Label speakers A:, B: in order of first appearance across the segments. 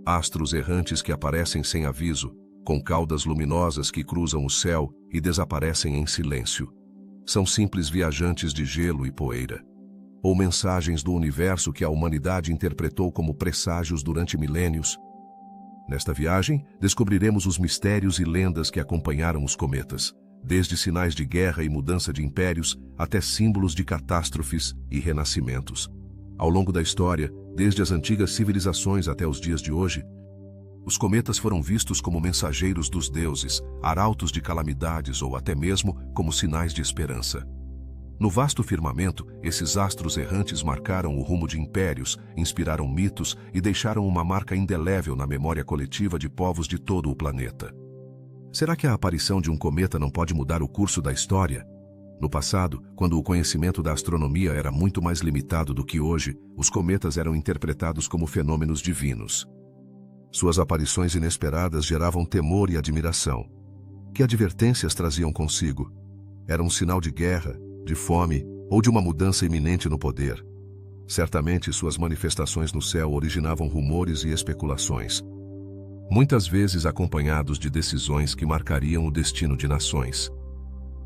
A: astros errantes que aparecem sem aviso, com caudas luminosas que cruzam o céu e desaparecem em silêncio. São simples viajantes de gelo e poeira. Ou mensagens do universo que a humanidade interpretou como presságios durante milênios. Nesta viagem, descobriremos os mistérios e lendas que acompanharam os cometas, desde sinais de guerra e mudança de impérios até símbolos de catástrofes e renascimentos. Ao longo da história, desde as antigas civilizações até os dias de hoje, os cometas foram vistos como mensageiros dos deuses, arautos de calamidades ou até mesmo como sinais de esperança. No vasto firmamento, esses astros errantes marcaram o rumo de impérios, inspiraram mitos e deixaram uma marca indelével na memória coletiva de povos de todo o planeta. Será que a aparição de um cometa não pode mudar o curso da história? No passado, quando o conhecimento da astronomia era muito mais limitado do que hoje, os cometas eram interpretados como fenômenos divinos. Suas aparições inesperadas geravam temor e admiração. Que advertências traziam consigo? Era um sinal de guerra, de fome ou de uma mudança iminente no poder. Certamente suas manifestações no céu originavam rumores e especulações, muitas vezes acompanhados de decisões que marcariam o destino de nações.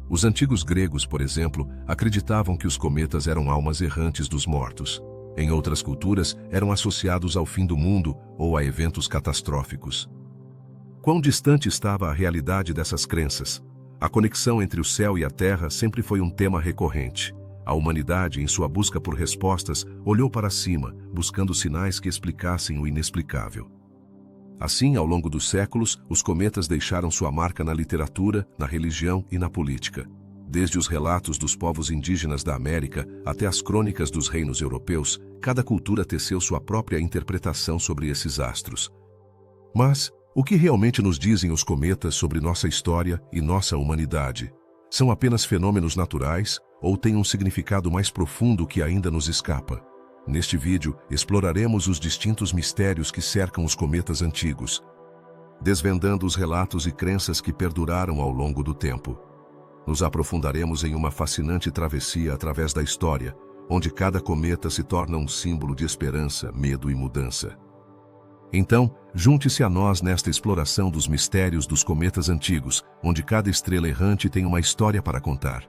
A: Os antigos gregos, por exemplo, acreditavam que os cometas eram almas errantes dos mortos. Em outras culturas, eram associados ao fim do mundo ou a eventos catastróficos. Quão distante estava a realidade dessas crenças? A conexão entre o céu e a terra sempre foi um tema recorrente. A humanidade, em sua busca por respostas, olhou para cima, buscando sinais que explicassem o inexplicável. Assim, ao longo dos séculos, os cometas deixaram sua marca na literatura, na religião e na política. Desde os relatos dos povos indígenas da América até as crônicas dos reinos europeus, cada cultura teceu sua própria interpretação sobre esses astros. Mas, o que realmente nos dizem os cometas sobre nossa história e nossa humanidade? São apenas fenômenos naturais ou têm um significado mais profundo que ainda nos escapa? Neste vídeo, exploraremos os distintos mistérios que cercam os cometas antigos, desvendando os relatos e crenças que perduraram ao longo do tempo. Nos aprofundaremos em uma fascinante travessia através da história, onde cada cometa se torna um símbolo de esperança, medo e mudança. Então, junte-se a nós nesta exploração dos mistérios dos cometas antigos, onde cada estrela errante tem uma história para contar.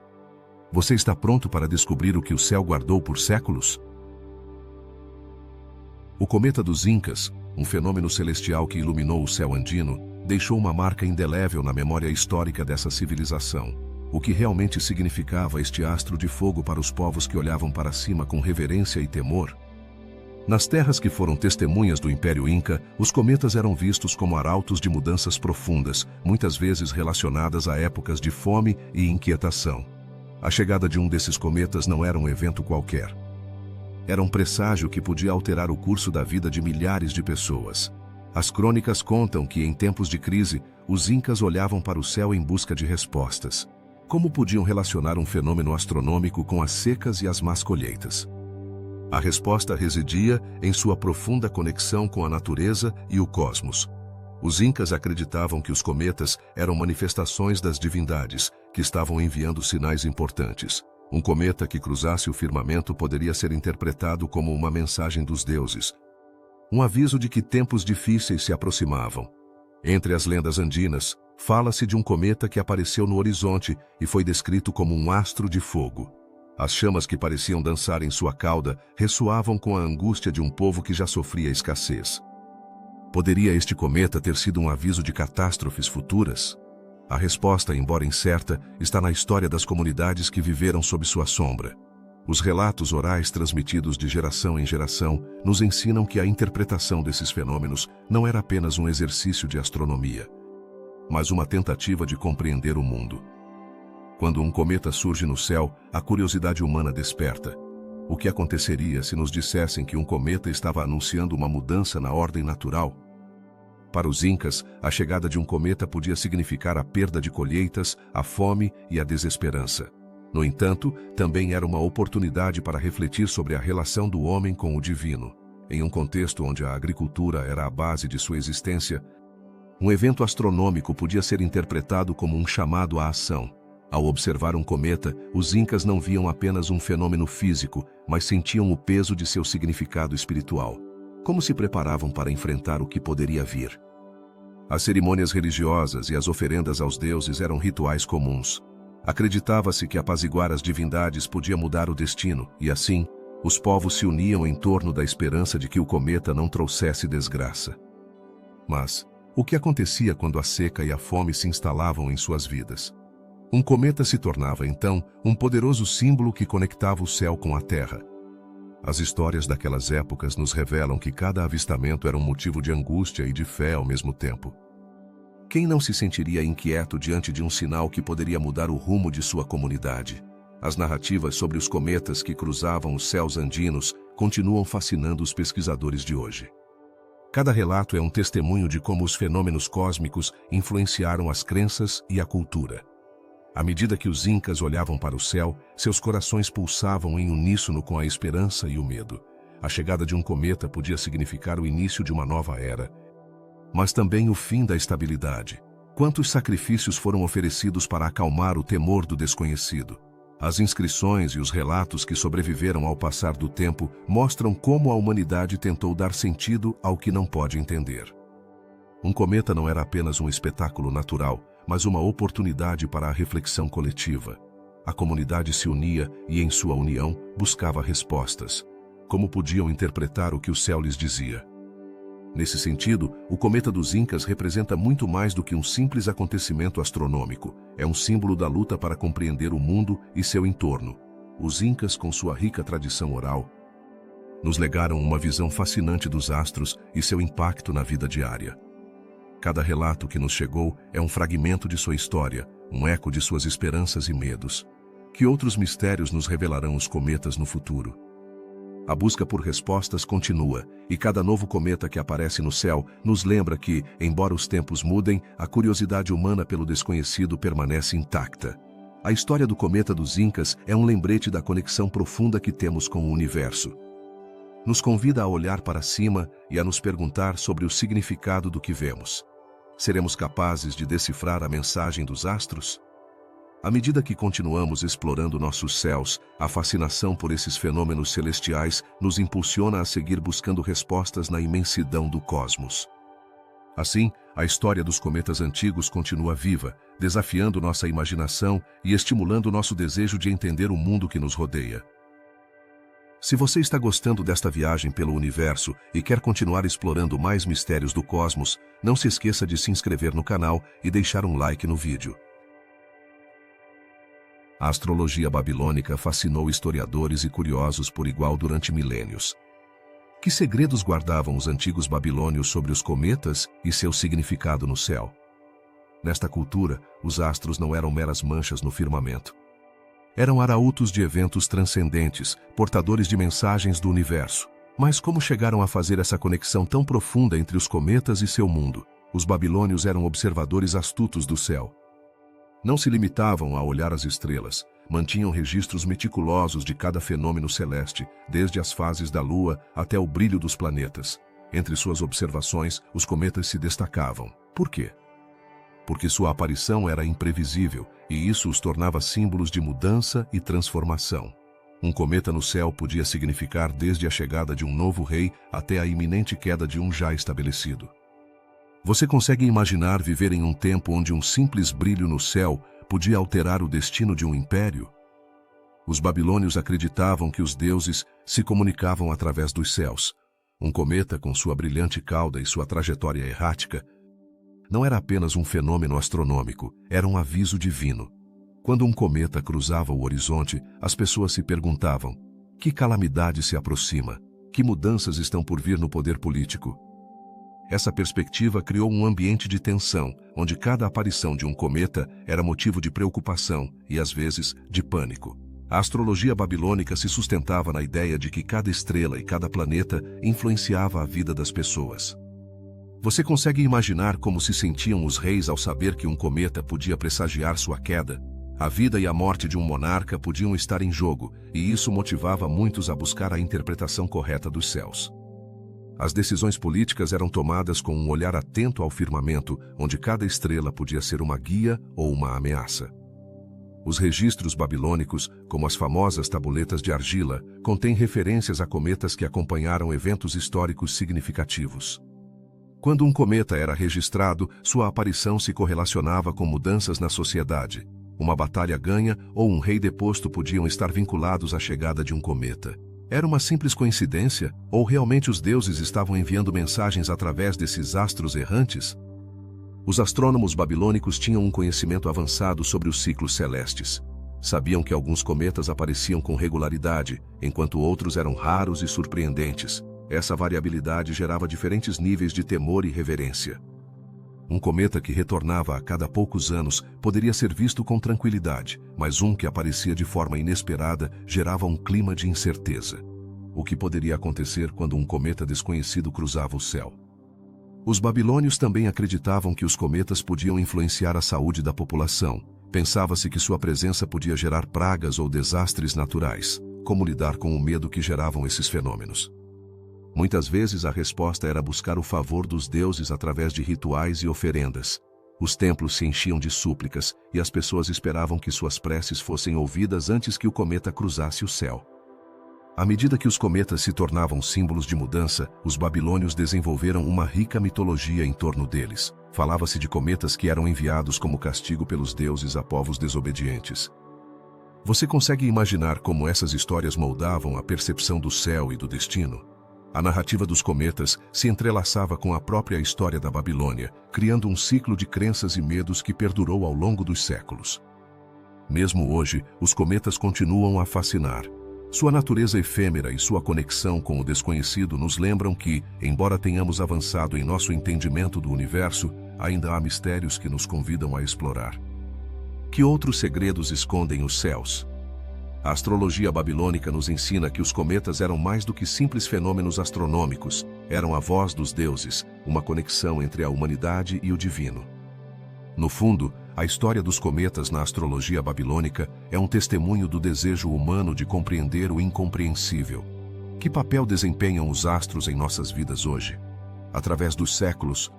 A: Você está pronto para descobrir o que o céu guardou por séculos? O cometa dos Incas, um fenômeno celestial que iluminou o céu andino, deixou uma marca indelével na memória histórica dessa civilização. O que realmente significava este astro de fogo para os povos que olhavam para cima com reverência e temor? Nas terras que foram testemunhas do Império Inca, os cometas eram vistos como arautos de mudanças profundas, muitas vezes relacionadas a épocas de fome e inquietação. A chegada de um desses cometas não era um evento qualquer. Era um presságio que podia alterar o curso da vida de milhares de pessoas. As crônicas contam que, em tempos de crise, os incas olhavam para o céu em busca de respostas. Como podiam relacionar um fenômeno astronômico com as secas e as más colheitas? A resposta residia em sua profunda conexão com a natureza e o cosmos. Os incas acreditavam que os cometas eram manifestações das divindades, que estavam enviando sinais importantes. Um cometa que cruzasse o firmamento poderia ser interpretado como uma mensagem dos deuses, um aviso de que tempos difíceis se aproximavam. Entre as lendas andinas, fala-se de um cometa que apareceu no horizonte e foi descrito como um astro de fogo. As chamas que pareciam dançar em sua cauda ressoavam com a angústia de um povo que já sofria escassez. Poderia este cometa ter sido um aviso de catástrofes futuras? A resposta, embora incerta, está na história das comunidades que viveram sob sua sombra. Os relatos orais transmitidos de geração em geração nos ensinam que a interpretação desses fenômenos não era apenas um exercício de astronomia, mas uma tentativa de compreender o mundo. Quando um cometa surge no céu, a curiosidade humana desperta. O que aconteceria se nos dissessem que um cometa estava anunciando uma mudança na ordem natural? Para os incas, a chegada de um cometa podia significar a perda de colheitas, a fome e a desesperança. No entanto, também era uma oportunidade para refletir sobre a relação do homem com o divino. Em um contexto onde a agricultura era a base de sua existência, um evento astronômico podia ser interpretado como um chamado à ação. Ao observar um cometa, os incas não viam apenas um fenômeno físico, mas sentiam o peso de seu significado espiritual. como se preparavam para enfrentar o que poderia vir. As cerimônias religiosas e as oferendas aos deuses eram rituais comuns. Acreditava-se que apaziguar as divindades podia mudar o destino, e assim, os povos se uniam em torno da esperança de que o cometa não trouxesse desgraça. Mas, o que acontecia quando a seca e a fome se instalavam em suas vidas? Um cometa se tornava, então, um poderoso símbolo que conectava o céu com a terra. As histórias daquelas épocas nos revelam que cada avistamento era um motivo de angústia e de fé ao mesmo tempo. Quem não se sentiria inquieto diante de um sinal que poderia mudar o rumo de sua comunidade? As narrativas sobre os cometas que cruzavam os céus andinos continuam fascinando os pesquisadores de hoje. Cada relato é um testemunho de como os fenômenos cósmicos influenciaram as crenças e a cultura. À medida que os incas olhavam para o céu, seus corações pulsavam em uníssono com a esperança e o medo. A chegada de um cometa podia significar o início de uma nova era, mas também o fim da estabilidade. Quantos sacrifícios foram oferecidos para acalmar o temor do desconhecido? As inscrições e os relatos que sobreviveram ao passar do tempo mostram como a humanidade tentou dar sentido ao que não pode entender. Um cometa não era apenas um espetáculo natural, mas uma oportunidade para a reflexão coletiva. A comunidade se unia e, em sua união, buscava respostas. Como podiam interpretar o que o céu lhes dizia? Nesse sentido, o cometa dos Incas representa muito mais do que um simples acontecimento astronômico. É um símbolo da luta para compreender o mundo e seu entorno. Os Incas, com sua rica tradição oral, nos legaram uma visão fascinante dos astros e seu impacto na vida diária. Cada relato que nos chegou é um fragmento de sua história, um eco de suas esperanças e medos. Que outros mistérios nos revelarão os cometas no futuro? A busca por respostas continua, e cada novo cometa que aparece no céu nos lembra que, embora os tempos mudem, a curiosidade humana pelo desconhecido permanece intacta. A história do cometa dos Incas é um lembrete da conexão profunda que temos com o universo. Nos convida a olhar para cima e a nos perguntar sobre o significado do que vemos. Seremos capazes de decifrar a mensagem dos astros? À medida que continuamos explorando nossos céus, a fascinação por esses fenômenos celestiais nos impulsiona a seguir buscando respostas na imensidão do cosmos. Assim, a história dos cometas antigos continua viva, desafiando nossa imaginação e estimulando nosso desejo de entender o mundo que nos rodeia. Se você está gostando desta viagem pelo universo e quer continuar explorando mais mistérios do cosmos, não se esqueça de se inscrever no canal e deixar um like no vídeo. A astrologia babilônica fascinou historiadores e curiosos por igual durante milênios. Que segredos guardavam os antigos babilônios sobre os cometas e seu significado no céu? Nesta cultura, os astros não eram meras manchas no firmamento. Eram arautos de eventos transcendentes, portadores de mensagens do universo. Mas como chegaram a fazer essa conexão tão profunda entre os cometas e seu mundo? Os babilônios eram observadores astutos do céu. Não se limitavam a olhar as estrelas, mantinham registros meticulosos de cada fenômeno celeste, desde as fases da Lua até o brilho dos planetas. Entre suas observações, os cometas se destacavam. Por quê? Porque sua aparição era imprevisível, e isso os tornava símbolos de mudança e transformação. Um cometa no céu podia significar desde a chegada de um novo rei até a iminente queda de um já estabelecido. Você consegue imaginar viver em um tempo onde um simples brilho no céu podia alterar o destino de um império? Os babilônios acreditavam que os deuses se comunicavam através dos céus. Um cometa, com sua brilhante cauda e sua trajetória errática, não era apenas um fenômeno astronômico, era um aviso divino. Quando um cometa cruzava o horizonte, as pessoas se perguntavam: que calamidade se aproxima? Que mudanças estão por vir no poder político? Essa perspectiva criou um ambiente de tensão, onde cada aparição de um cometa era motivo de preocupação e, às vezes, de pânico. A astrologia babilônica se sustentava na ideia de que cada estrela e cada planeta influenciava a vida das pessoas. Você consegue imaginar como se sentiam os reis ao saber que um cometa podia pressagiar sua queda? A vida e a morte de um monarca podiam estar em jogo, e isso motivava muitos a buscar a interpretação correta dos céus. As decisões políticas eram tomadas com um olhar atento ao firmamento, onde cada estrela podia ser uma guia ou uma ameaça. Os registros babilônicos, como as famosas tabuletas de argila, contêm referências a cometas que acompanharam eventos históricos significativos. Quando um cometa era registrado, sua aparição se correlacionava com mudanças na sociedade. Uma batalha ganha ou um rei deposto podiam estar vinculados à chegada de um cometa. Era uma simples coincidência, ou realmente os deuses estavam enviando mensagens através desses astros errantes? Os astrônomos babilônicos tinham um conhecimento avançado sobre os ciclos celestes. Sabiam que alguns cometas apareciam com regularidade, enquanto outros eram raros e surpreendentes. Essa variabilidade gerava diferentes níveis de temor e reverência. Um cometa que retornava a cada poucos anos poderia ser visto com tranquilidade, mas um que aparecia de forma inesperada gerava um clima de incerteza. O que poderia acontecer quando um cometa desconhecido cruzava o céu? Os babilônios também acreditavam que os cometas podiam influenciar a saúde da população. Pensava-se que sua presença podia gerar pragas ou desastres naturais. Como lidar com o medo que geravam esses fenômenos? Muitas vezes a resposta era buscar o favor dos deuses através de rituais e oferendas. Os templos se enchiam de súplicas e as pessoas esperavam que suas preces fossem ouvidas antes que o cometa cruzasse o céu. À medida que os cometas se tornavam símbolos de mudança, os babilônios desenvolveram uma rica mitologia em torno deles. Falava-se de cometas que eram enviados como castigo pelos deuses a povos desobedientes. Você consegue imaginar como essas histórias moldavam a percepção do céu e do destino? A narrativa dos cometas se entrelaçava com a própria história da Babilônia, criando um ciclo de crenças e medos que perdurou ao longo dos séculos. Mesmo hoje, os cometas continuam a fascinar. Sua natureza efêmera e sua conexão com o desconhecido nos lembram que, embora tenhamos avançado em nosso entendimento do universo, ainda há mistérios que nos convidam a explorar. Que outros segredos escondem os céus? A astrologia babilônica nos ensina que os cometas eram mais do que simples fenômenos astronômicos, eram a voz dos deuses, uma conexão entre a humanidade e o divino. No fundo, a história dos cometas na astrologia babilônica é um testemunho do desejo humano de compreender o incompreensível. Que papel desempenham os astros em nossas vidas hoje? Através dos séculos,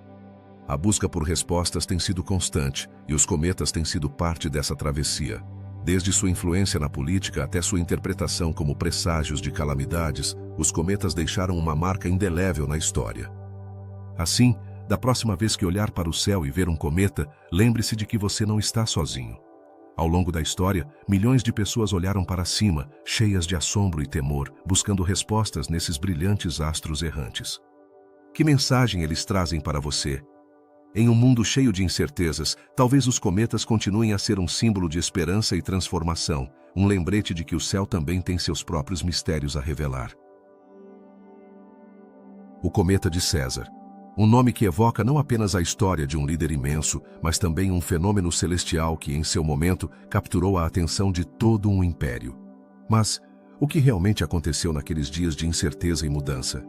A: a busca por respostas tem sido constante e os cometas têm sido parte dessa travessia. Desde sua influência na política até sua interpretação como presságios de calamidades, os cometas deixaram uma marca indelével na história. Assim, da próxima vez que olhar para o céu e ver um cometa, lembre-se de que você não está sozinho. Ao longo da história, milhões de pessoas olharam para cima, cheias de assombro e temor, buscando respostas nesses brilhantes astros errantes. Que mensagem eles trazem para você? Em um mundo cheio de incertezas, talvez os cometas continuem a ser um símbolo de esperança e transformação, um lembrete de que o céu também tem seus próprios mistérios a revelar. O cometa de César. Um nome que evoca não apenas a história de um líder imenso, mas também um fenômeno celestial que, em seu momento, capturou a atenção de todo um império. Mas, o que realmente aconteceu naqueles dias de incerteza e mudança?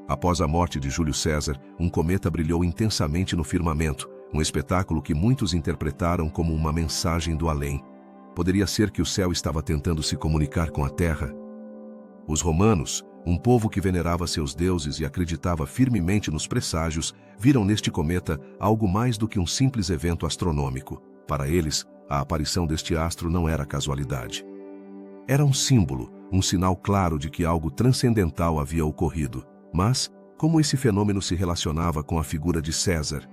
A: Após a morte de Júlio César, um cometa brilhou intensamente no firmamento, um espetáculo que muitos interpretaram como uma mensagem do além. Poderia ser que o céu estava tentando se comunicar com a terra? Os romanos, um povo que venerava seus deuses e acreditava firmemente nos presságios, viram neste cometa algo mais do que um simples evento astronômico. Para eles, a aparição deste astro não era casualidade. Era um símbolo, um sinal claro de que algo transcendental havia ocorrido. Mas, como esse fenômeno se relacionava com a figura de César?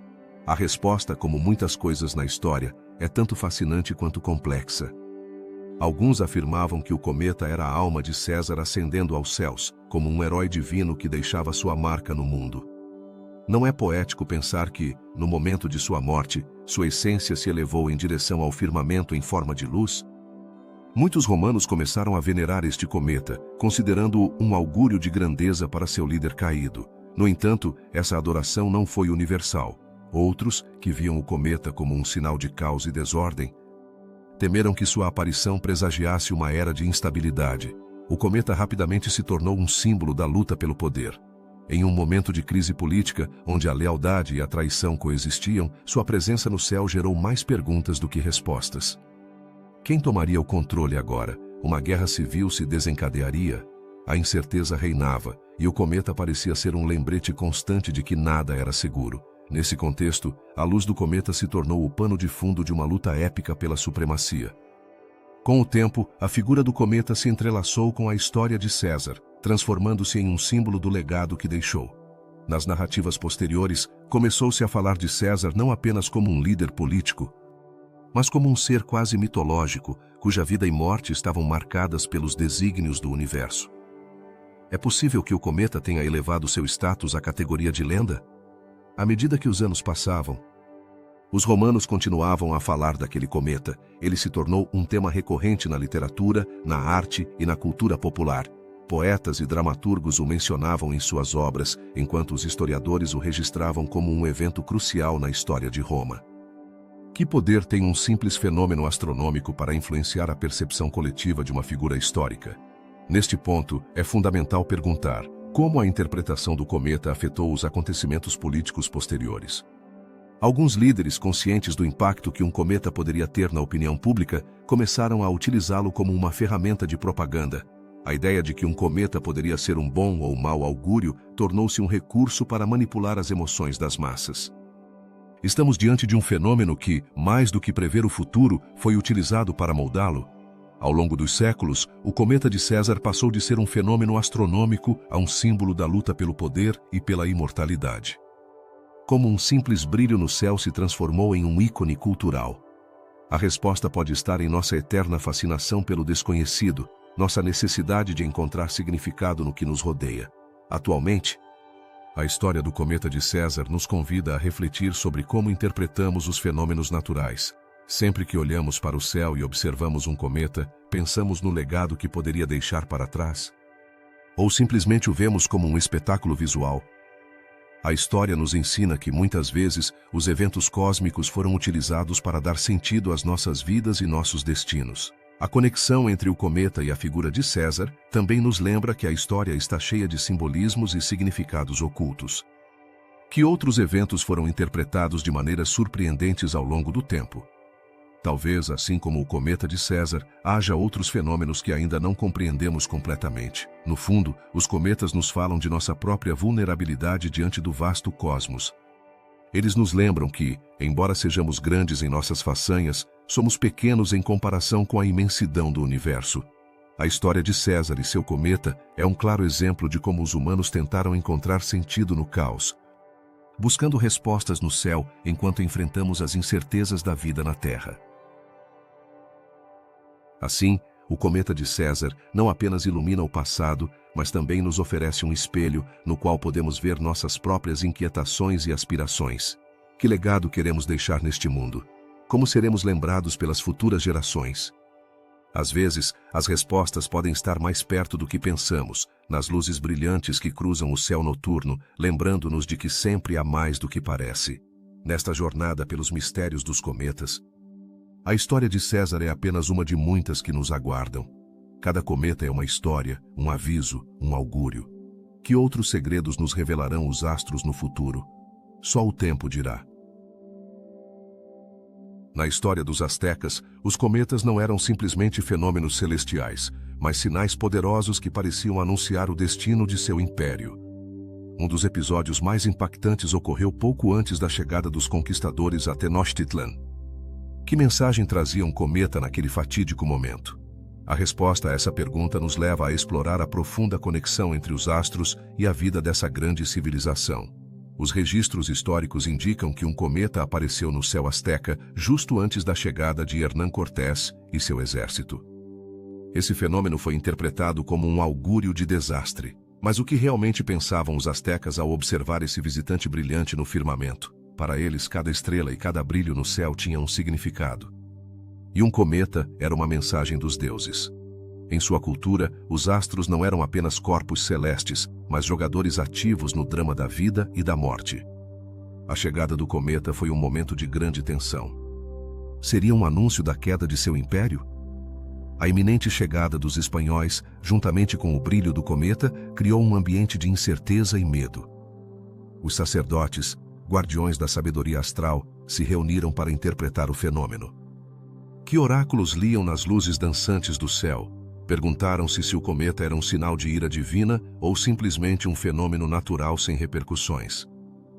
A: A resposta, como muitas coisas na história, é tanto fascinante quanto complexa. Alguns afirmavam que o cometa era a alma de César ascendendo aos céus, como um herói divino que deixava sua marca no mundo. Não é poético pensar que, no momento de sua morte, sua essência se elevou em direção ao firmamento em forma de luz? Muitos romanos começaram a venerar este cometa, considerando-o um augúrio de grandeza para seu líder caído. No entanto, essa adoração não foi universal. Outros, que viam o cometa como um sinal de caos e desordem, temeram que sua aparição presagiasse uma era de instabilidade. O cometa rapidamente se tornou um símbolo da luta pelo poder. Em um momento de crise política, onde a lealdade e a traição coexistiam, sua presença no céu gerou mais perguntas do que respostas. Quem tomaria o controle agora? Uma guerra civil se desencadearia? A incerteza reinava, e o cometa parecia ser um lembrete constante de que nada era seguro. Nesse contexto, a luz do cometa se tornou o pano de fundo de uma luta épica pela supremacia. Com o tempo, a figura do cometa se entrelaçou com a história de César, transformando-se em um símbolo do legado que deixou. Nas narrativas posteriores, começou-se a falar de César não apenas como um líder político, mas como um ser quase mitológico, cuja vida e morte estavam marcadas pelos desígnios do universo. É possível que o cometa tenha elevado seu status à categoria de lenda? À medida que os anos passavam, os romanos continuavam a falar daquele cometa. Ele se tornou um tema recorrente na literatura, na arte e na cultura popular. Poetas e dramaturgos o mencionavam em suas obras, enquanto os historiadores o registravam como um evento crucial na história de Roma. Que poder tem um simples fenômeno astronômico para influenciar a percepção coletiva de uma figura histórica? Neste ponto, é fundamental perguntar como a interpretação do cometa afetou os acontecimentos políticos posteriores. Alguns líderes, conscientes do impacto que um cometa poderia ter na opinião pública, começaram a utilizá-lo como uma ferramenta de propaganda. A ideia de que um cometa poderia ser um bom ou mau augúrio tornou-se um recurso para manipular as emoções das massas. Estamos diante de um fenômeno que, mais do que prever o futuro, foi utilizado para moldá-lo. Ao longo dos séculos, o cometa de César passou de ser um fenômeno astronômico a um símbolo da luta pelo poder e pela imortalidade. Como um simples brilho no céu se transformou em um ícone cultural? A resposta pode estar em nossa eterna fascinação pelo desconhecido, nossa necessidade de encontrar significado no que nos rodeia. Atualmente, a história do cometa de César nos convida a refletir sobre como interpretamos os fenômenos naturais. Sempre que olhamos para o céu e observamos um cometa, pensamos no legado que poderia deixar para trás? Ou simplesmente o vemos como um espetáculo visual? A história nos ensina que, muitas vezes, os eventos cósmicos foram utilizados para dar sentido às nossas vidas e nossos destinos. A conexão entre o cometa e a figura de César também nos lembra que a história está cheia de simbolismos e significados ocultos. Que outros eventos foram interpretados de maneiras surpreendentes ao longo do tempo? Talvez, assim como o cometa de César, haja outros fenômenos que ainda não compreendemos completamente. No fundo, os cometas nos falam de nossa própria vulnerabilidade diante do vasto cosmos. Eles nos lembram que, embora sejamos grandes em nossas façanhas, somos pequenos em comparação com a imensidão do universo. A história de César e seu cometa é um claro exemplo de como os humanos tentaram encontrar sentido no caos, buscando respostas no céu enquanto enfrentamos as incertezas da vida na Terra. Assim, o cometa de César não apenas ilumina o passado, mas também nos oferece um espelho no qual podemos ver nossas próprias inquietações e aspirações. Que legado queremos deixar neste mundo? Como seremos lembrados pelas futuras gerações? Às vezes, as respostas podem estar mais perto do que pensamos, nas luzes brilhantes que cruzam o céu noturno, lembrando-nos de que sempre há mais do que parece. Nesta jornada pelos mistérios dos cometas, a história de César é apenas uma de muitas que nos aguardam. Cada cometa é uma história, um aviso, um augúrio. Que outros segredos nos revelarão os astros no futuro? Só o tempo dirá. Na história dos astecas, os cometas não eram simplesmente fenômenos celestiais, mas sinais poderosos que pareciam anunciar o destino de seu império. Um dos episódios mais impactantes ocorreu pouco antes da chegada dos conquistadores a Tenochtitlan. Que mensagem trazia um cometa naquele fatídico momento? A resposta a essa pergunta nos leva a explorar a profunda conexão entre os astros e a vida dessa grande civilização. Os registros históricos indicam que um cometa apareceu no céu asteca justo antes da chegada de Hernán Cortés e seu exército. Esse fenômeno foi interpretado como um augúrio de desastre. Mas o que realmente pensavam os astecas ao observar esse visitante brilhante no firmamento? Para eles, cada estrela e cada brilho no céu tinha um significado. E um cometa era uma mensagem dos deuses. Em sua cultura, os astros não eram apenas corpos celestes, mas jogadores ativos no drama da vida e da morte. A chegada do cometa foi um momento de grande tensão. Seria um anúncio da queda de seu império? A iminente chegada dos espanhóis, juntamente com o brilho do cometa, criou um ambiente de incerteza e medo. Os sacerdotes, guardiões da sabedoria astral, se reuniram para interpretar o fenômeno. Que oráculos liam nas luzes dançantes do céu? Perguntaram-se se o cometa era um sinal de ira divina ou simplesmente um fenômeno natural sem repercussões.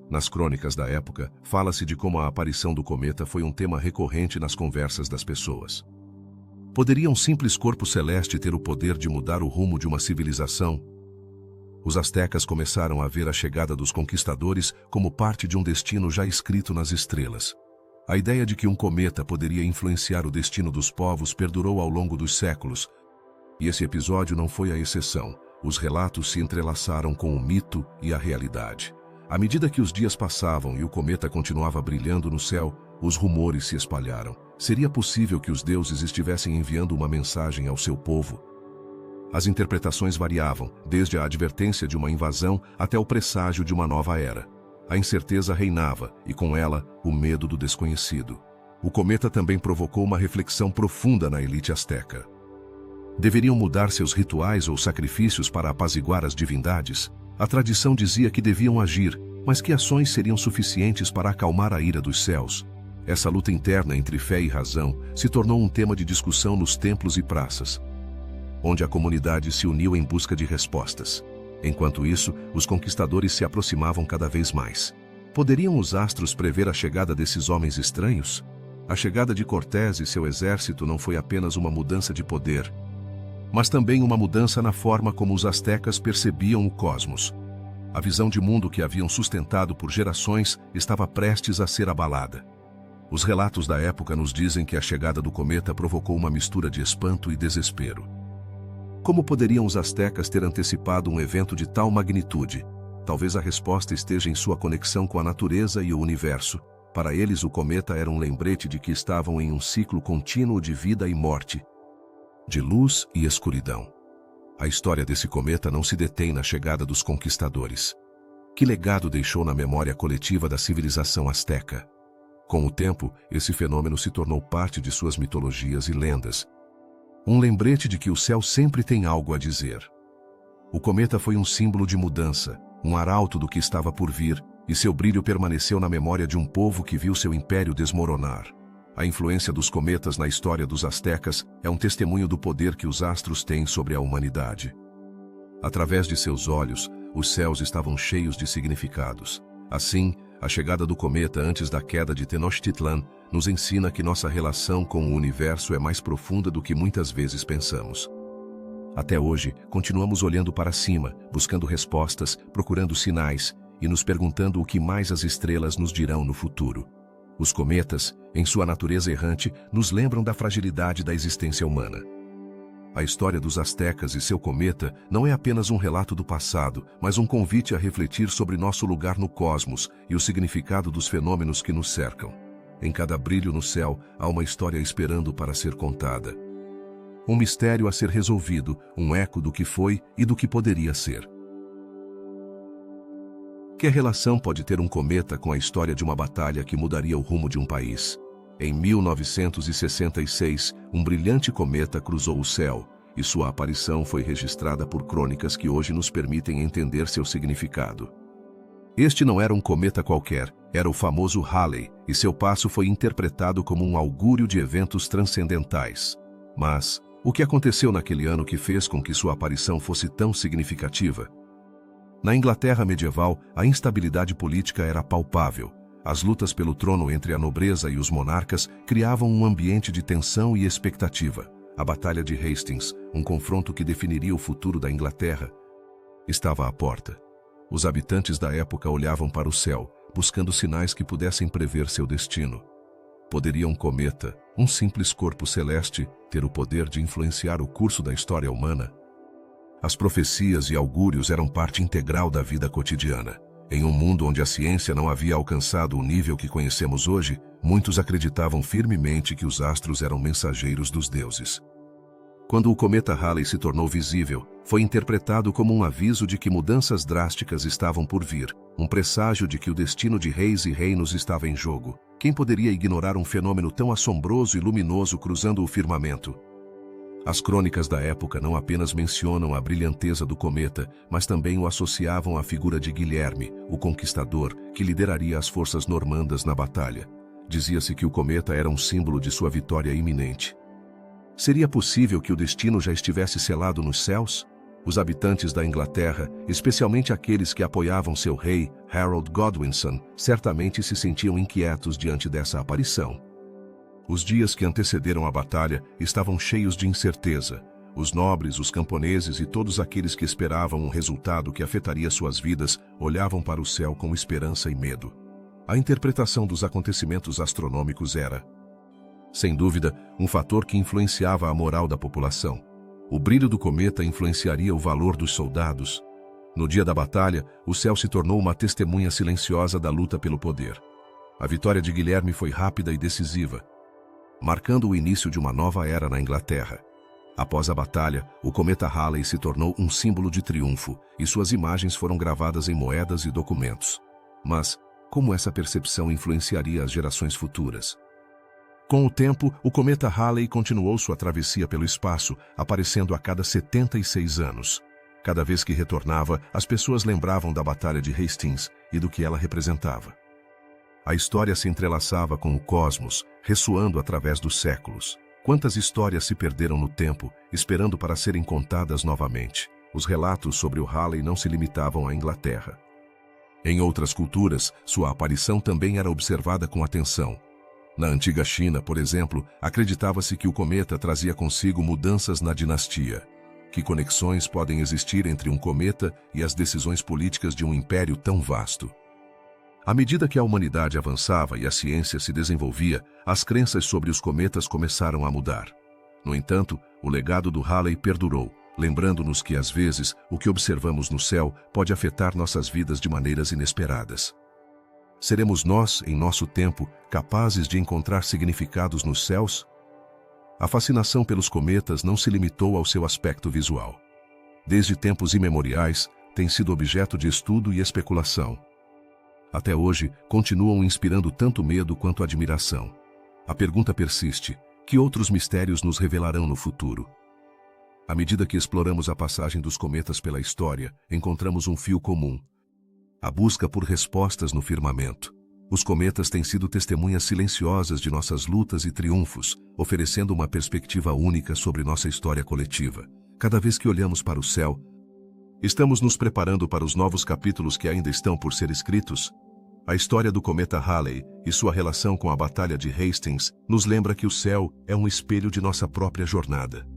A: Nas crônicas da época, fala-se de como a aparição do cometa foi um tema recorrente nas conversas das pessoas. Poderia um simples corpo celeste ter o poder de mudar o rumo de uma civilização? Os astecas começaram a ver a chegada dos conquistadores como parte de um destino já escrito nas estrelas. A ideia de que um cometa poderia influenciar o destino dos povos perdurou ao longo dos séculos, e esse episódio não foi a exceção. Os relatos se entrelaçaram com o mito e a realidade. À medida que os dias passavam e o cometa continuava brilhando no céu, os rumores se espalharam. Seria possível que os deuses estivessem enviando uma mensagem ao seu povo? As interpretações variavam, desde a advertência de uma invasão até o presságio de uma nova era. A incerteza reinava, e com ela, o medo do desconhecido. O cometa também provocou uma reflexão profunda na elite asteca. Deveriam mudar seus rituais ou sacrifícios para apaziguar as divindades? A tradição dizia que deviam agir, mas que ações seriam suficientes para acalmar a ira dos céus? Essa luta interna entre fé e razão se tornou um tema de discussão nos templos e praças, onde a comunidade se uniu em busca de respostas. Enquanto isso, os conquistadores se aproximavam cada vez mais. Poderiam os astros prever a chegada desses homens estranhos? A chegada de Cortés e seu exército não foi apenas uma mudança de poder, mas também uma mudança na forma como os astecas percebiam o cosmos. A visão de mundo que haviam sustentado por gerações estava prestes a ser abalada. Os relatos da época nos dizem que a chegada do cometa provocou uma mistura de espanto e desespero. Como poderiam os astecas ter antecipado um evento de tal magnitude? Talvez a resposta esteja em sua conexão com a natureza e o universo. Para eles, o cometa era um lembrete de que estavam em um ciclo contínuo de vida e morte, de luz e escuridão. A história desse cometa não se detém na chegada dos conquistadores. Que legado deixou na memória coletiva da civilização asteca? Com o tempo, esse fenômeno se tornou parte de suas mitologias e lendas. Um lembrete de que o céu sempre tem algo a dizer. O cometa foi um símbolo de mudança, um arauto do que estava por vir, e seu brilho permaneceu na memória de um povo que viu seu império desmoronar. A influência dos cometas na história dos astecas é um testemunho do poder que os astros têm sobre a humanidade. Através de seus olhos, os céus estavam cheios de significados. Assim, a chegada do cometa antes da queda de Tenochtitlan nos ensina que nossa relação com o universo é mais profunda do que muitas vezes pensamos. Até hoje, continuamos olhando para cima, buscando respostas, procurando sinais e nos perguntando o que mais as estrelas nos dirão no futuro. Os cometas, em sua natureza errante, nos lembram da fragilidade da existência humana. A história dos astecas e seu cometa não é apenas um relato do passado, mas um convite a refletir sobre nosso lugar no cosmos e o significado dos fenômenos que nos cercam. Em cada brilho no céu, há uma história esperando para ser contada. Um mistério a ser resolvido, um eco do que foi e do que poderia ser. Que relação pode ter um cometa com a história de uma batalha que mudaria o rumo de um país? Em 1966, um brilhante cometa cruzou o céu, e sua aparição foi registrada por crônicas que hoje nos permitem entender seu significado. Este não era um cometa qualquer, era o famoso Halley, e seu passo foi interpretado como um augúrio de eventos transcendentais. Mas, o que aconteceu naquele ano que fez com que sua aparição fosse tão significativa? Na Inglaterra medieval, a instabilidade política era palpável. As lutas pelo trono entre a nobreza e os monarcas criavam um ambiente de tensão e expectativa. A Batalha de Hastings, um confronto que definiria o futuro da Inglaterra, estava à porta. Os habitantes da época olhavam para o céu, buscando sinais que pudessem prever seu destino. Poderia um cometa, um simples corpo celeste, ter o poder de influenciar o curso da história humana? As profecias e augúrios eram parte integral da vida cotidiana. Em um mundo onde a ciência não havia alcançado o nível que conhecemos hoje, muitos acreditavam firmemente que os astros eram mensageiros dos deuses. Quando o cometa Halley se tornou visível, foi interpretado como um aviso de que mudanças drásticas estavam por vir, um presságio de que o destino de reis e reinos estava em jogo. Quem poderia ignorar um fenômeno tão assombroso e luminoso cruzando o firmamento? As crônicas da época não apenas mencionam a brilhanteza do cometa, mas também o associavam à figura de Guilherme, o conquistador, que lideraria as forças normandas na batalha. Dizia-se que o cometa era um símbolo de sua vitória iminente. Seria possível que o destino já estivesse selado nos céus? Os habitantes da Inglaterra, especialmente aqueles que apoiavam seu rei, Harold Godwinson, certamente se sentiam inquietos diante dessa aparição. Os dias que antecederam a batalha estavam cheios de incerteza. Os nobres, os camponeses e todos aqueles que esperavam um resultado que afetaria suas vidas olhavam para o céu com esperança e medo. A interpretação dos acontecimentos astronômicos era, sem dúvida, um fator que influenciava a moral da população. O brilho do cometa influenciaria o valor dos soldados. No dia da batalha, o céu se tornou uma testemunha silenciosa da luta pelo poder. A vitória de Guilherme foi rápida e decisiva, marcando o início de uma nova era na Inglaterra. Após a batalha, o cometa Halley se tornou um símbolo de triunfo e suas imagens foram gravadas em moedas e documentos. Mas, como essa percepção influenciaria as gerações futuras? Com o tempo, o cometa Halley continuou sua travessia pelo espaço, aparecendo a cada 76 anos. Cada vez que retornava, as pessoas lembravam da Batalha de Hastings e do que ela representava. A história se entrelaçava com o cosmos, ressoando através dos séculos. Quantas histórias se perderam no tempo, esperando para serem contadas novamente? Os relatos sobre o Halley não se limitavam à Inglaterra. Em outras culturas, sua aparição também era observada com atenção. Na antiga China, por exemplo, acreditava-se que o cometa trazia consigo mudanças na dinastia. Que conexões podem existir entre um cometa e as decisões políticas de um império tão vasto? À medida que a humanidade avançava e a ciência se desenvolvia, as crenças sobre os cometas começaram a mudar. No entanto, o legado do Halley perdurou, lembrando-nos que, às vezes, o que observamos no céu pode afetar nossas vidas de maneiras inesperadas. Seremos nós, em nosso tempo, capazes de encontrar significados nos céus? A fascinação pelos cometas não se limitou ao seu aspecto visual. Desde tempos imemoriais, tem sido objeto de estudo e especulação. Até hoje, continuam inspirando tanto medo quanto admiração. A pergunta persiste: que outros mistérios nos revelarão no futuro? À medida que exploramos a passagem dos cometas pela história, encontramos um fio comum: a busca por respostas no firmamento. Os cometas têm sido testemunhas silenciosas de nossas lutas e triunfos, oferecendo uma perspectiva única sobre nossa história coletiva. Cada vez que olhamos para o céu, estamos nos preparando para os novos capítulos que ainda estão por ser escritos. A história do cometa Halley e sua relação com a Batalha de Hastings nos lembra que o céu é um espelho de nossa própria jornada.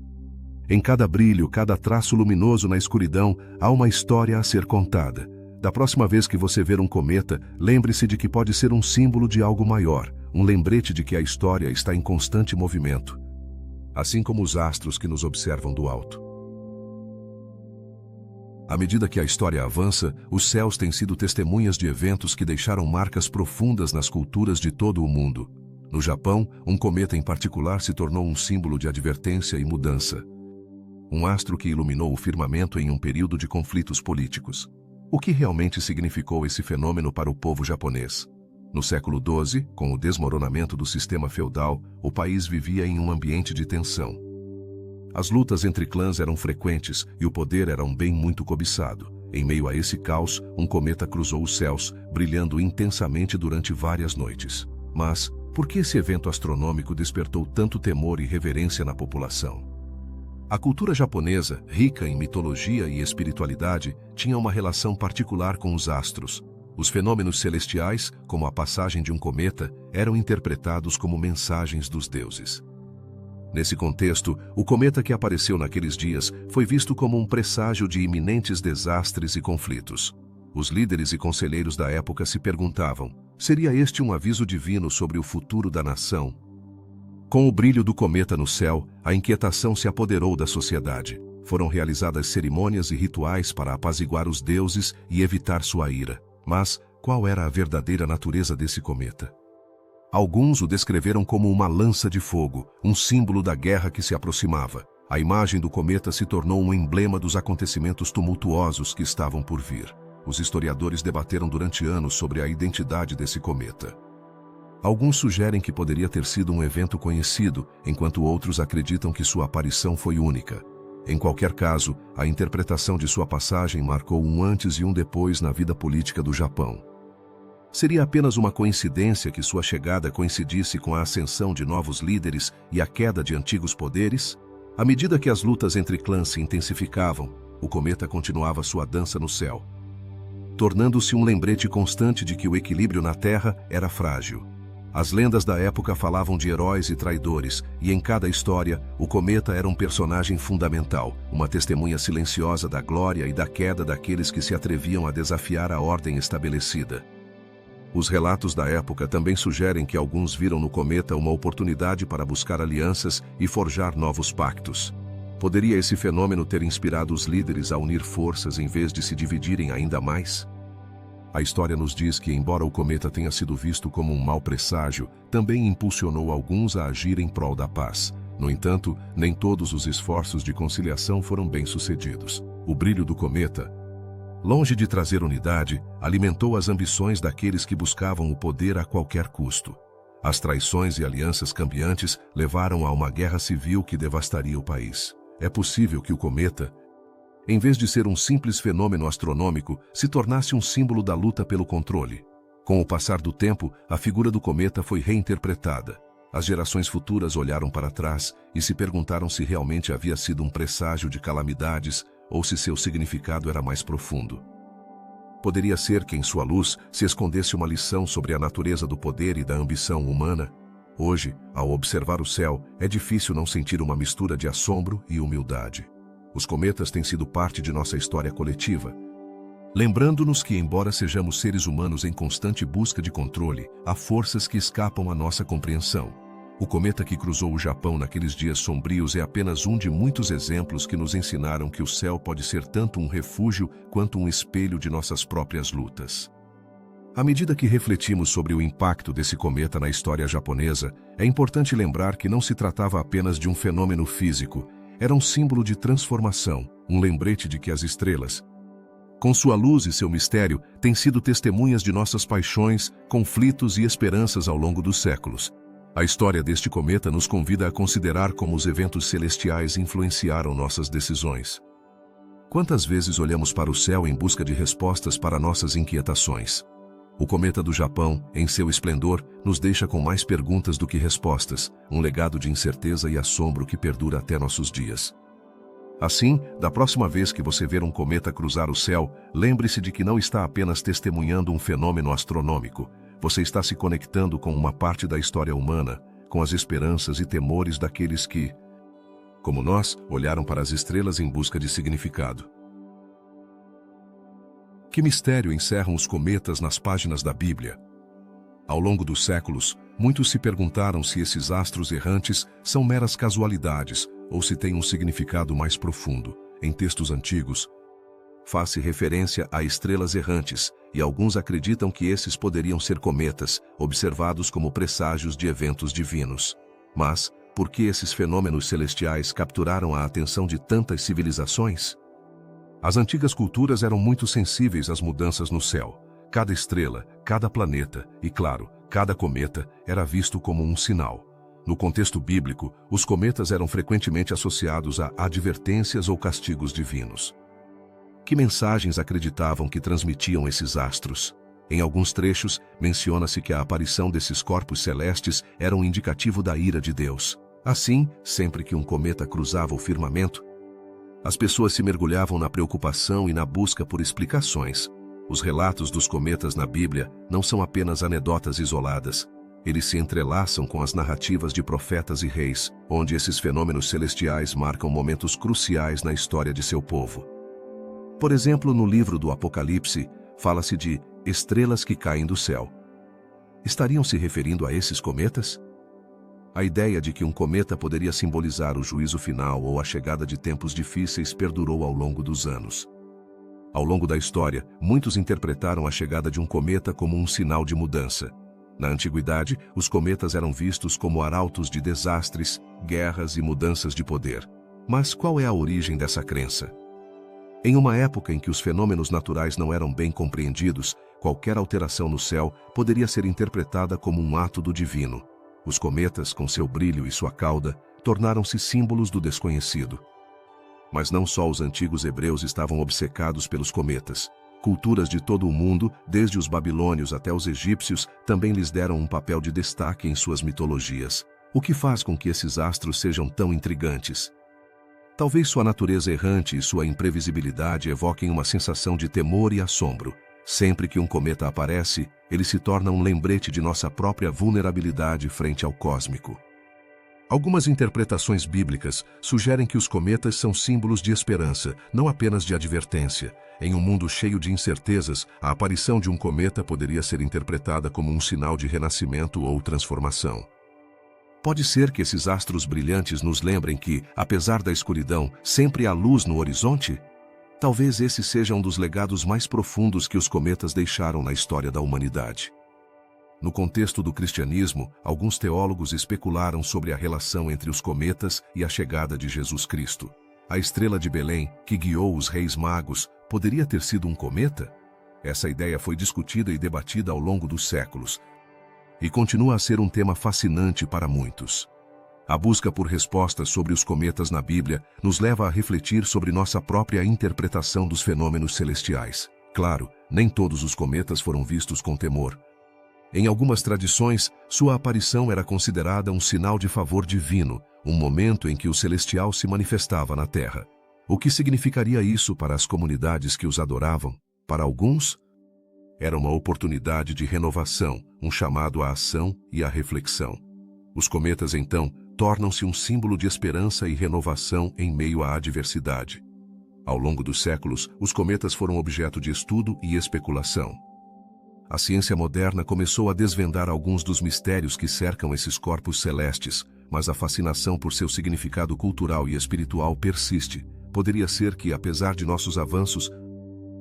A: Em cada brilho, cada traço luminoso na escuridão, há uma história a ser contada. Da próxima vez que você ver um cometa, lembre-se de que pode ser um símbolo de algo maior, um lembrete de que a história está em constante movimento, assim como os astros que nos observam do alto. À medida que a história avança, os céus têm sido testemunhas de eventos que deixaram marcas profundas nas culturas de todo o mundo. No Japão, um cometa em particular se tornou um símbolo de advertência e mudança. Um astro que iluminou o firmamento em um período de conflitos políticos. O que realmente significou esse fenômeno para o povo japonês? No século XII, com o desmoronamento do sistema feudal, o país vivia em um ambiente de tensão. As lutas entre clãs eram frequentes e o poder era um bem muito cobiçado. Em meio a esse caos, um cometa cruzou os céus, brilhando intensamente durante várias noites. Mas, por que esse evento astronômico despertou tanto temor e reverência na população? A cultura japonesa, rica em mitologia e espiritualidade, tinha uma relação particular com os astros. Os fenômenos celestiais, como a passagem de um cometa, eram interpretados como mensagens dos deuses. Nesse contexto, o cometa que apareceu naqueles dias foi visto como um presságio de iminentes desastres e conflitos. Os líderes e conselheiros da época se perguntavam: seria este um aviso divino sobre o futuro da nação? Com o brilho do cometa no céu, a inquietação se apoderou da sociedade. Foram realizadas cerimônias e rituais para apaziguar os deuses e evitar sua ira. Mas, qual era a verdadeira natureza desse cometa? Alguns o descreveram como uma lança de fogo, um símbolo da guerra que se aproximava. A imagem do cometa se tornou um emblema dos acontecimentos tumultuosos que estavam por vir. Os historiadores debateram durante anos sobre a identidade desse cometa. Alguns sugerem que poderia ter sido um evento conhecido, enquanto outros acreditam que sua aparição foi única. Em qualquer caso, a interpretação de sua passagem marcou um antes e um depois na vida política do Japão. Seria apenas uma coincidência que sua chegada coincidisse com a ascensão de novos líderes e a queda de antigos poderes? À medida que as lutas entre clãs se intensificavam, o cometa continuava sua dança no céu, tornando-se um lembrete constante de que o equilíbrio na Terra era frágil. As lendas da época falavam de heróis e traidores, e em cada história, o cometa era um personagem fundamental, uma testemunha silenciosa da glória e da queda daqueles que se atreviam a desafiar a ordem estabelecida. Os relatos da época também sugerem que alguns viram no cometa uma oportunidade para buscar alianças e forjar novos pactos. Poderia esse fenômeno ter inspirado os líderes a unir forças em vez de se dividirem ainda mais? A história nos diz que, embora o cometa tenha sido visto como um mau presságio, também impulsionou alguns a agir em prol da paz. No entanto, nem todos os esforços de conciliação foram bem-sucedidos. O brilho do cometa, longe de trazer unidade, alimentou as ambições daqueles que buscavam o poder a qualquer custo. As traições e alianças cambiantes levaram a uma guerra civil que devastaria o país. É possível que o cometa, em vez de ser um simples fenômeno astronômico, se tornasse um símbolo da luta pelo controle. Com o passar do tempo, a figura do cometa foi reinterpretada. As gerações futuras olharam para trás e se perguntaram se realmente havia sido um presságio de calamidades ou se seu significado era mais profundo. Poderia ser que em sua luz se escondesse uma lição sobre a natureza do poder e da ambição humana. Hoje, ao observar o céu, é difícil não sentir uma mistura de assombro e humildade. Os cometas têm sido parte de nossa história coletiva, lembrando-nos que, embora sejamos seres humanos em constante busca de controle, há forças que escapam à nossa compreensão. O cometa que cruzou o Japão naqueles dias sombrios é apenas um de muitos exemplos que nos ensinaram que o céu pode ser tanto um refúgio quanto um espelho de nossas próprias lutas. À medida que refletimos sobre o impacto desse cometa na história japonesa, é importante lembrar que não se tratava apenas de um fenômeno físico. Era um símbolo de transformação, um lembrete de que as estrelas, com sua luz e seu mistério, têm sido testemunhas de nossas paixões, conflitos e esperanças ao longo dos séculos. A história deste cometa nos convida a considerar como os eventos celestiais influenciaram nossas decisões. Quantas vezes olhamos para o céu em busca de respostas para nossas inquietações? O cometa do Japão, em seu esplendor, nos deixa com mais perguntas do que respostas, um legado de incerteza e assombro que perdura até nossos dias. Assim, da próxima vez que você ver um cometa cruzar o céu, lembre-se de que não está apenas testemunhando um fenômeno astronômico. Você está se conectando com uma parte da história humana, com as esperanças e temores daqueles que, como nós, olharam para as estrelas em busca de significado. Que mistério encerram os cometas nas páginas da Bíblia? Ao longo dos séculos, muitos se perguntaram se esses astros errantes são meras casualidades ou se têm um significado mais profundo. Em textos antigos, faz-se referência a estrelas errantes, e alguns acreditam que esses poderiam ser cometas, observados como presságios de eventos divinos. Mas, por que esses fenômenos celestiais capturaram a atenção de tantas civilizações? As antigas culturas eram muito sensíveis às mudanças no céu. Cada estrela, cada planeta e, claro, cada cometa era visto como um sinal. No contexto bíblico, os cometas eram frequentemente associados a advertências ou castigos divinos. Que mensagens acreditavam que transmitiam esses astros? Em alguns trechos, menciona-se que a aparição desses corpos celestes era um indicativo da ira de Deus. Assim, sempre que um cometa cruzava o firmamento, as pessoas se mergulhavam na preocupação e na busca por explicações. Os relatos dos cometas na Bíblia não são apenas anedotas isoladas. Eles se entrelaçam com as narrativas de profetas e reis, onde esses fenômenos celestiais marcam momentos cruciais na história de seu povo. Por exemplo, no livro do Apocalipse, fala-se de estrelas que caem do céu. Estariam se referindo a esses cometas? A ideia de que um cometa poderia simbolizar o juízo final ou a chegada de tempos difíceis perdurou ao longo dos anos. Ao longo da história, muitos interpretaram a chegada de um cometa como um sinal de mudança. Na antiguidade, os cometas eram vistos como arautos de desastres, guerras e mudanças de poder. Mas qual é a origem dessa crença? Em uma época em que os fenômenos naturais não eram bem compreendidos, qualquer alteração no céu poderia ser interpretada como um ato do divino. Os cometas, com seu brilho e sua cauda, tornaram-se símbolos do desconhecido. Mas não só os antigos hebreus estavam obcecados pelos cometas. Culturas de todo o mundo, desde os babilônios até os egípcios, também lhes deram um papel de destaque em suas mitologias. O que faz com que esses astros sejam tão intrigantes? Talvez sua natureza errante e sua imprevisibilidade evoquem uma sensação de temor e assombro. Sempre que um cometa aparece, ele se torna um lembrete de nossa própria vulnerabilidade frente ao cósmico. Algumas interpretações bíblicas sugerem que os cometas são símbolos de esperança, não apenas de advertência. Em um mundo cheio de incertezas, a aparição de um cometa poderia ser interpretada como um sinal de renascimento ou transformação. Pode ser que esses astros brilhantes nos lembrem que, apesar da escuridão, sempre há luz no horizonte? Talvez esse seja um dos legados mais profundos que os cometas deixaram na história da humanidade. No contexto do cristianismo, alguns teólogos especularam sobre a relação entre os cometas e a chegada de Jesus Cristo. A estrela de Belém, que guiou os reis magos, poderia ter sido um cometa? Essa ideia foi discutida e debatida ao longo dos séculos, e continua a ser um tema fascinante para muitos. A busca por respostas sobre os cometas na Bíblia nos leva a refletir sobre nossa própria interpretação dos fenômenos celestiais. Claro, nem todos os cometas foram vistos com temor. Em algumas tradições, sua aparição era considerada um sinal de favor divino, um momento em que o celestial se manifestava na Terra. O que significaria isso para as comunidades que os adoravam? Para alguns, era uma oportunidade de renovação, um chamado à ação e à reflexão. Os cometas, então, tornam-se um símbolo de esperança e renovação em meio à adversidade. Ao longo dos séculos, os cometas foram objeto de estudo e especulação. A ciência moderna começou a desvendar alguns dos mistérios que cercam esses corpos celestes, mas a fascinação por seu significado cultural e espiritual persiste. Poderia ser que, apesar de nossos avanços,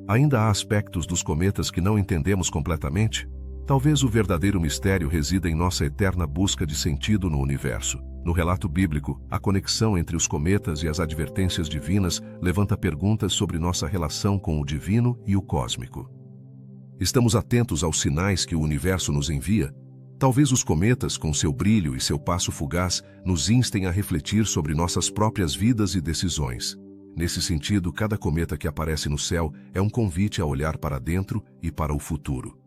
A: ainda há aspectos dos cometas que não entendemos completamente? Talvez o verdadeiro mistério resida em nossa eterna busca de sentido no universo. No relato bíblico, a conexão entre os cometas e as advertências divinas levanta perguntas sobre nossa relação com o divino e o cósmico. Estamos atentos aos sinais que o universo nos envia? Talvez os cometas, com seu brilho e seu passo fugaz, nos instem a refletir sobre nossas próprias vidas e decisões. Nesse sentido, cada cometa que aparece no céu é um convite a olhar para dentro e para o futuro.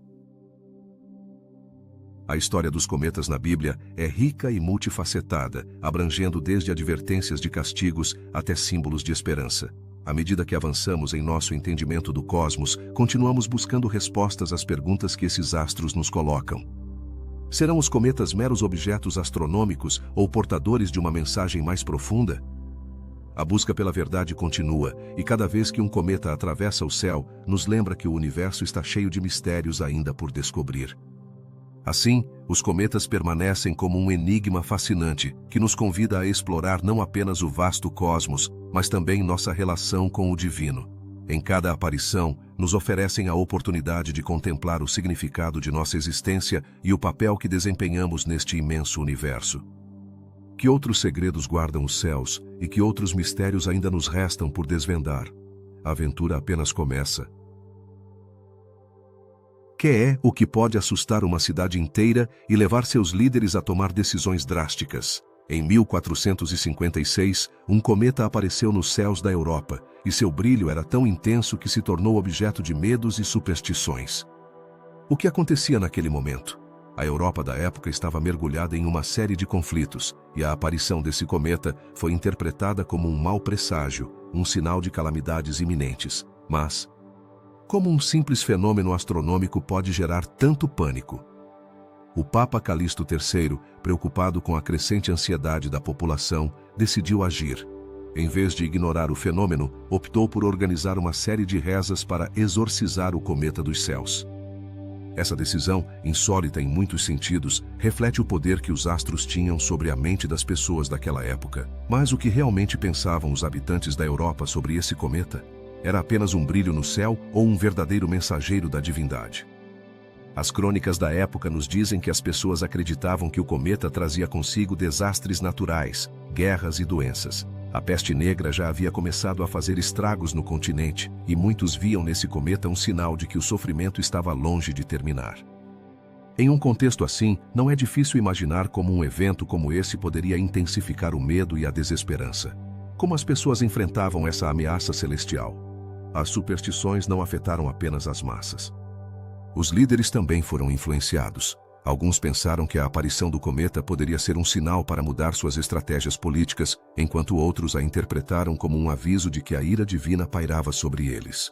A: A história dos cometas na Bíblia é rica e multifacetada, abrangendo desde advertências de castigos até símbolos de esperança. À medida que avançamos em nosso entendimento do cosmos, continuamos buscando respostas às perguntas que esses astros nos colocam. Serão os cometas meros objetos astronômicos ou portadores de uma mensagem mais profunda? A busca pela verdade continua, e cada vez que um cometa atravessa o céu, nos lembra que o universo está cheio de mistérios ainda por descobrir. Assim, os cometas permanecem como um enigma fascinante, que nos convida a explorar não apenas o vasto cosmos, mas também nossa relação com o divino. Em cada aparição, nos oferecem a oportunidade de contemplar o significado de nossa existência e o papel que desempenhamos neste imenso universo. Que outros segredos guardam os céus e que outros mistérios ainda nos restam por desvendar? A aventura apenas começa. Que é o que pode assustar uma cidade inteira e levar seus líderes a tomar decisões drásticas? Em 1456, um cometa apareceu nos céus da Europa, e seu brilho era tão intenso que se tornou objeto de medos e superstições. O que acontecia naquele momento? A Europa da época estava mergulhada em uma série de conflitos, e a aparição desse cometa foi interpretada como um mau presságio, um sinal de calamidades iminentes. Mas, como um simples fenômeno astronômico pode gerar tanto pânico? O Papa Calixto III, preocupado com a crescente ansiedade da população, decidiu agir. Em vez de ignorar o fenômeno, optou por organizar uma série de rezas para exorcizar o cometa dos céus. Essa decisão, insólita em muitos sentidos, reflete o poder que os astros tinham sobre a mente das pessoas daquela época. Mas o que realmente pensavam os habitantes da Europa sobre esse cometa? Era apenas um brilho no céu ou um verdadeiro mensageiro da divindade? As crônicas da época nos dizem que as pessoas acreditavam que o cometa trazia consigo desastres naturais, guerras e doenças. A peste negra já havia começado a fazer estragos no continente, e muitos viam nesse cometa um sinal de que o sofrimento estava longe de terminar. Em um contexto assim, não é difícil imaginar como um evento como esse poderia intensificar o medo e a desesperança. Como as pessoas enfrentavam essa ameaça celestial? As superstições não afetaram apenas as massas. Os líderes também foram influenciados. Alguns pensaram que a aparição do cometa poderia ser um sinal para mudar suas estratégias políticas, enquanto outros a interpretaram como um aviso de que a ira divina pairava sobre eles.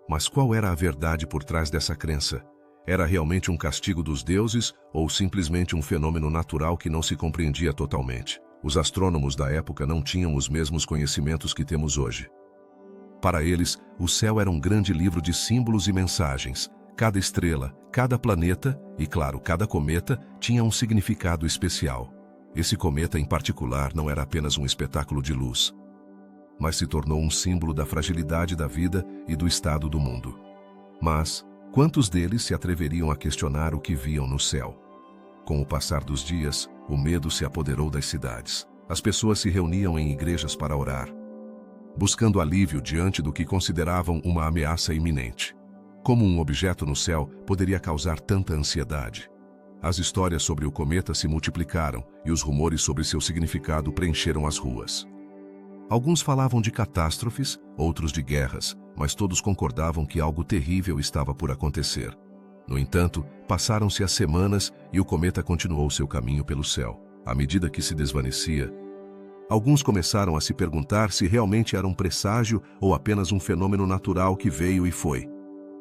A: Mas qual era a verdade por trás dessa crença? Era realmente um castigo dos deuses ou simplesmente um fenômeno natural que não se compreendia totalmente? Os astrônomos da época não tinham os mesmos conhecimentos que temos hoje. Para eles, o céu era um grande livro de símbolos e mensagens. Cada estrela, cada planeta e, claro, cada cometa tinha um significado especial. Esse cometa em particular não era apenas um espetáculo de luz, mas se tornou um símbolo da fragilidade da vida e do estado do mundo. Mas quantos deles se atreveriam a questionar o que viam no céu? Com o passar dos dias, o medo se apoderou das cidades. As pessoas se reuniam em igrejas para orar, buscando alívio diante do que consideravam uma ameaça iminente. Como um objeto no céu poderia causar tanta ansiedade? As histórias sobre o cometa se multiplicaram e os rumores sobre seu significado preencheram as ruas. Alguns falavam de catástrofes, outros de guerras, mas todos concordavam que algo terrível estava por acontecer. No entanto, passaram-se as semanas e o cometa continuou seu caminho pelo céu. À medida que se desvanecia, alguns começaram a se perguntar se realmente era um presságio ou apenas um fenômeno natural que veio e foi.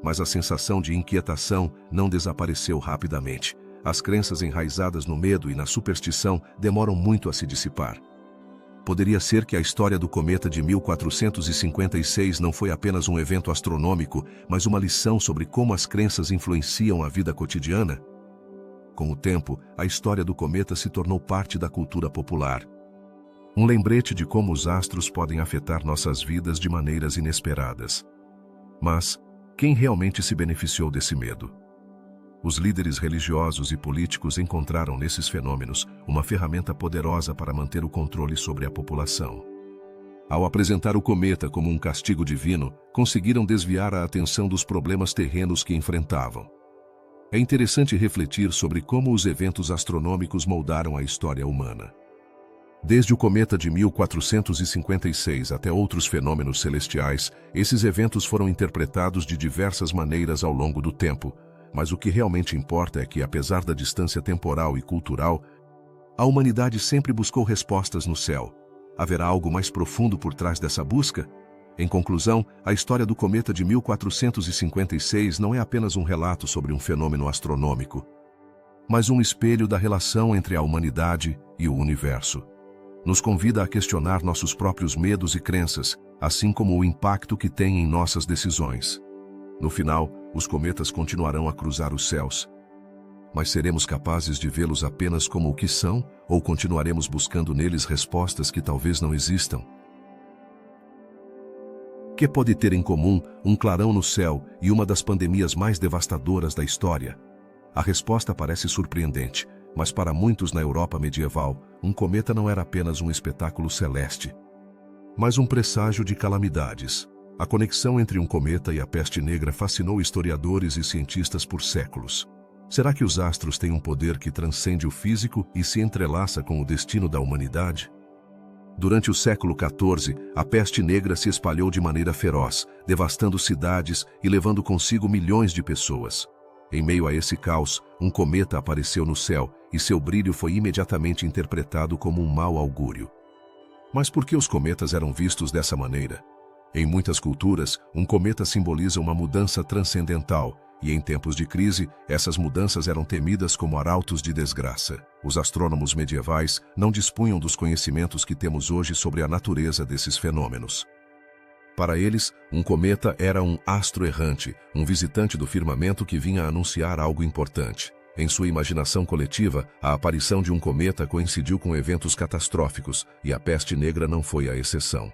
A: Mas a sensação de inquietação não desapareceu rapidamente. As crenças enraizadas no medo e na superstição demoram muito a se dissipar. Poderia ser que a história do cometa de 1456 não foi apenas um evento astronômico, mas uma lição sobre como as crenças influenciam a vida cotidiana? Com o tempo, a história do cometa se tornou parte da cultura popular. Um lembrete de como os astros podem afetar nossas vidas de maneiras inesperadas. Mas quem realmente se beneficiou desse medo? Os líderes religiosos e políticos encontraram nesses fenômenos uma ferramenta poderosa para manter o controle sobre a população. Ao apresentar o cometa como um castigo divino, conseguiram desviar a atenção dos problemas terrenos que enfrentavam. É interessante refletir sobre como os eventos astronômicos moldaram a história humana. Desde o cometa de 1456 até outros fenômenos celestiais, esses eventos foram interpretados de diversas maneiras ao longo do tempo. Mas o que realmente importa é que, apesar da distância temporal e cultural, a humanidade sempre buscou respostas no céu. Haverá algo mais profundo por trás dessa busca? Em conclusão, a história do cometa de 1456 não é apenas um relato sobre um fenômeno astronômico, mas um espelho da relação entre a humanidade e o universo. Nos convida a questionar nossos próprios medos e crenças, assim como o impacto que têm em nossas decisões. No final, os cometas continuarão a cruzar os céus. Mas seremos capazes de vê-los apenas como o que são, ou continuaremos buscando neles respostas que talvez não existam? O que pode ter em comum um clarão no céu e uma das pandemias mais devastadoras da história? A resposta parece surpreendente, mas para muitos na Europa medieval, um cometa não era apenas um espetáculo celeste, mas um presságio de calamidades. A conexão entre um cometa e a peste negra fascinou historiadores e cientistas por séculos. Será que os astros têm um poder que transcende o físico e se entrelaça com o destino da humanidade? Durante o século XIV, a peste negra se espalhou de maneira feroz, devastando cidades e levando consigo milhões de pessoas. Em meio a esse caos, um cometa apareceu no céu e seu brilho foi imediatamente interpretado como um mau augúrio. Mas por que os cometas eram vistos dessa maneira? Em muitas culturas, um cometa simboliza uma mudança transcendental, e em tempos de crise, essas mudanças eram temidas como arautos de desgraça. Os astrônomos medievais não dispunham dos conhecimentos que temos hoje sobre a natureza desses fenômenos. Para eles, um cometa era um astro errante, um visitante do firmamento que vinha anunciar algo importante. Em sua imaginação coletiva, a aparição de um cometa coincidiu com eventos catastróficos, e a peste negra não foi a exceção.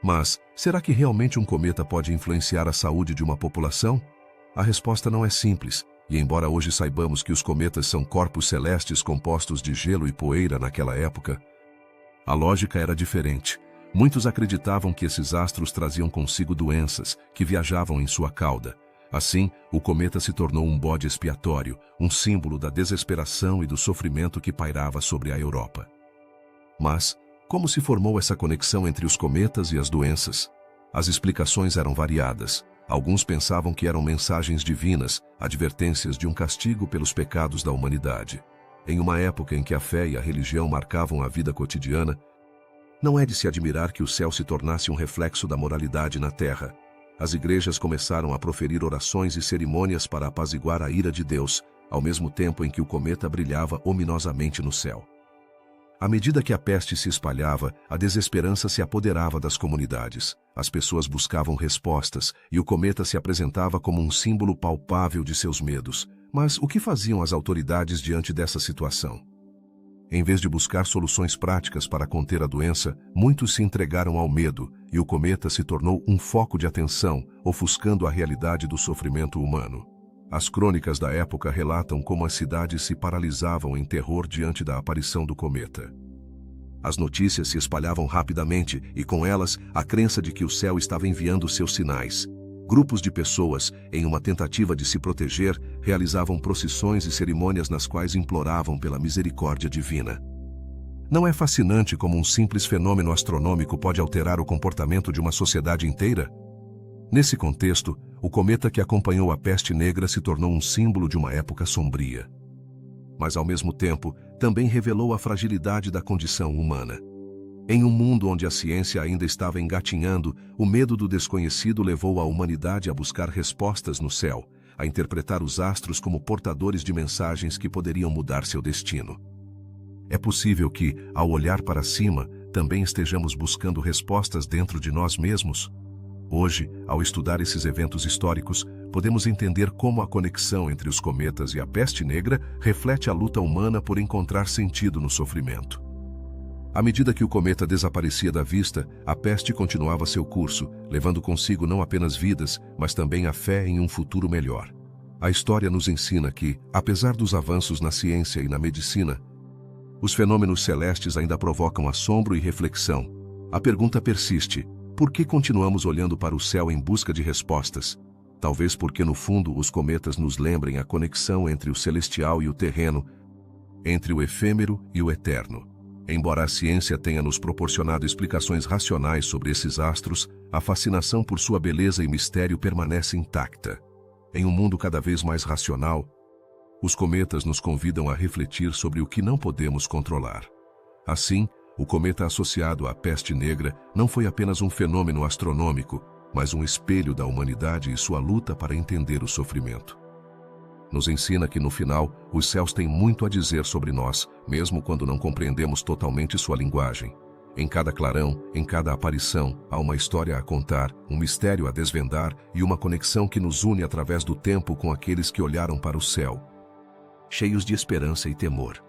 A: Mas, será que realmente um cometa pode influenciar a saúde de uma população? A resposta não é simples, e embora hoje saibamos que os cometas são corpos celestes compostos de gelo e poeira naquela época, a lógica era diferente. Muitos acreditavam que esses astros traziam consigo doenças que viajavam em sua cauda. Assim, o cometa se tornou um bode expiatório, um símbolo da desesperação e do sofrimento que pairava sobre a Europa. Mas, como se formou essa conexão entre os cometas e as doenças? As explicações eram variadas. Alguns pensavam que eram mensagens divinas, advertências de um castigo pelos pecados da humanidade. Em uma época em que a fé e a religião marcavam a vida cotidiana, não é de se admirar que o céu se tornasse um reflexo da moralidade na terra. as igrejas começaram a proferir orações e cerimônias para apaziguar a ira de Deus, ao mesmo tempo em que o cometa brilhava ominosamente no céu. À medida que a peste se espalhava, a desesperança se apoderava das comunidades. As pessoas buscavam respostas, e o cometa se apresentava como um símbolo palpável de seus medos. Mas o que faziam as autoridades diante dessa situação? Em vez de buscar soluções práticas para conter a doença, muitos se entregaram ao medo, e o cometa se tornou um foco de atenção, ofuscando a realidade do sofrimento humano. As crônicas da época relatam como as cidades se paralisavam em terror diante da aparição do cometa. As notícias se espalhavam rapidamente e, com elas, a crença de que o céu estava enviando seus sinais. Grupos de pessoas, em uma tentativa de se proteger, realizavam procissões e cerimônias nas quais imploravam pela misericórdia divina. Não é fascinante como um simples fenômeno astronômico pode alterar o comportamento de uma sociedade inteira? Nesse contexto, o cometa que acompanhou a peste negra se tornou um símbolo de uma época sombria. Mas, ao mesmo tempo, também revelou a fragilidade da condição humana. Em um mundo onde a ciência ainda estava engatinhando, o medo do desconhecido levou a humanidade a buscar respostas no céu, a interpretar os astros como portadores de mensagens que poderiam mudar seu destino. É possível que, ao olhar para cima, também estejamos buscando respostas dentro de nós mesmos? Hoje, ao estudar esses eventos históricos, podemos entender como a conexão entre os cometas e a peste negra reflete a luta humana por encontrar sentido no sofrimento. À medida que o cometa desaparecia da vista, a peste continuava seu curso, levando consigo não apenas vidas, mas também a fé em um futuro melhor. A história nos ensina que, apesar dos avanços na ciência e na medicina, os fenômenos celestes ainda provocam assombro e reflexão. A pergunta persiste: por que continuamos olhando para o céu em busca de respostas? Talvez porque, no fundo, os cometas nos lembrem a conexão entre o celestial e o terreno, entre o efêmero e o eterno. Embora a ciência tenha nos proporcionado explicações racionais sobre esses astros, a fascinação por sua beleza e mistério permanece intacta. Em um mundo cada vez mais racional, os cometas nos convidam a refletir sobre o que não podemos controlar. Assim, o cometa associado à peste negra não foi apenas um fenômeno astronômico, mas um espelho da humanidade e sua luta para entender o sofrimento. Nos ensina que, no final, os céus têm muito a dizer sobre nós, mesmo quando não compreendemos totalmente sua linguagem. Em cada clarão, em cada aparição, há uma história a contar, um mistério a desvendar e uma conexão que nos une através do tempo com aqueles que olharam para o céu, cheios de esperança e temor.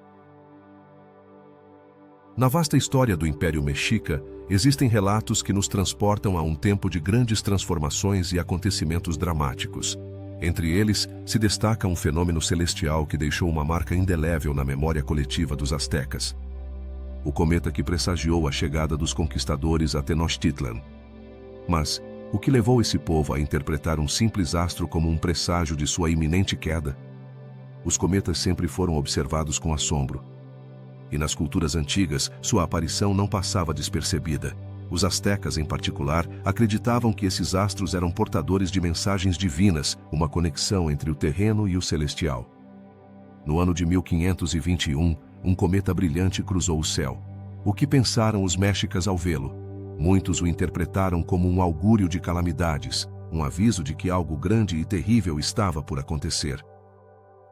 A: Na vasta história do Império Mexica, existem relatos que nos transportam a um tempo de grandes transformações e acontecimentos dramáticos. Entre eles, se destaca um fenômeno celestial que deixou uma marca indelével na memória coletiva dos astecas: o cometa que pressagiou a chegada dos conquistadores a Tenochtitlan. Mas, o que levou esse povo a interpretar um simples astro como um presságio de sua iminente queda? Os cometas sempre foram observados com assombro. E nas culturas antigas, sua aparição não passava despercebida. Os astecas, em particular, acreditavam que esses astros eram portadores de mensagens divinas, uma conexão entre o terreno e o celestial. No ano de 1521, um cometa brilhante cruzou o céu. O que pensaram os mexicas ao vê-lo? Muitos o interpretaram como um augúrio de calamidades, um aviso de que algo grande e terrível estava por acontecer.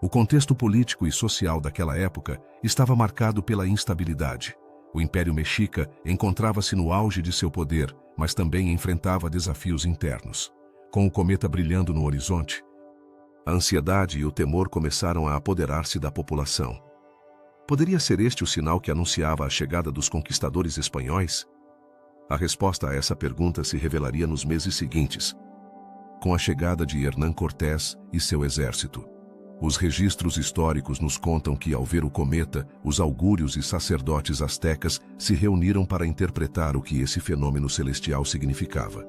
A: O contexto político e social daquela época estava marcado pela instabilidade. O Império Mexica encontrava-se no auge de seu poder, mas também enfrentava desafios internos. Com o cometa brilhando no horizonte, a ansiedade e o temor começaram a apoderar-se da população. Poderia ser este o sinal que anunciava a chegada dos conquistadores espanhóis? A resposta a essa pergunta se revelaria nos meses seguintes, com a chegada de Hernán Cortés e seu exército. Os registros históricos nos contam que, ao ver o cometa, os augúrios e sacerdotes astecas se reuniram para interpretar o que esse fenômeno celestial significava.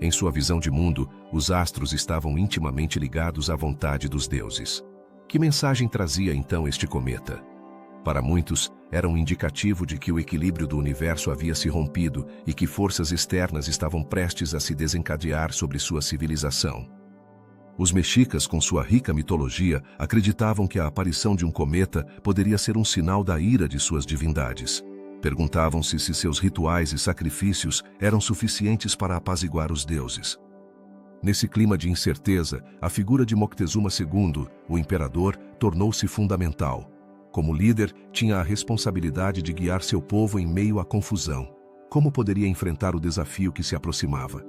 A: Em sua visão de mundo, os astros estavam intimamente ligados à vontade dos deuses. Que mensagem trazia então este cometa? Para muitos, era um indicativo de que o equilíbrio do universo havia se rompido e que forças externas estavam prestes a se desencadear sobre sua civilização. Os mexicas, com sua rica mitologia, acreditavam que a aparição de um cometa poderia ser um sinal da ira de suas divindades. Perguntavam-se se seus rituais e sacrifícios eram suficientes para apaziguar os deuses. Nesse clima de incerteza, a figura de Moctezuma II, o imperador, tornou-se fundamental. Como líder, tinha a responsabilidade de guiar seu povo em meio à confusão. Como poderia enfrentar o desafio que se aproximava?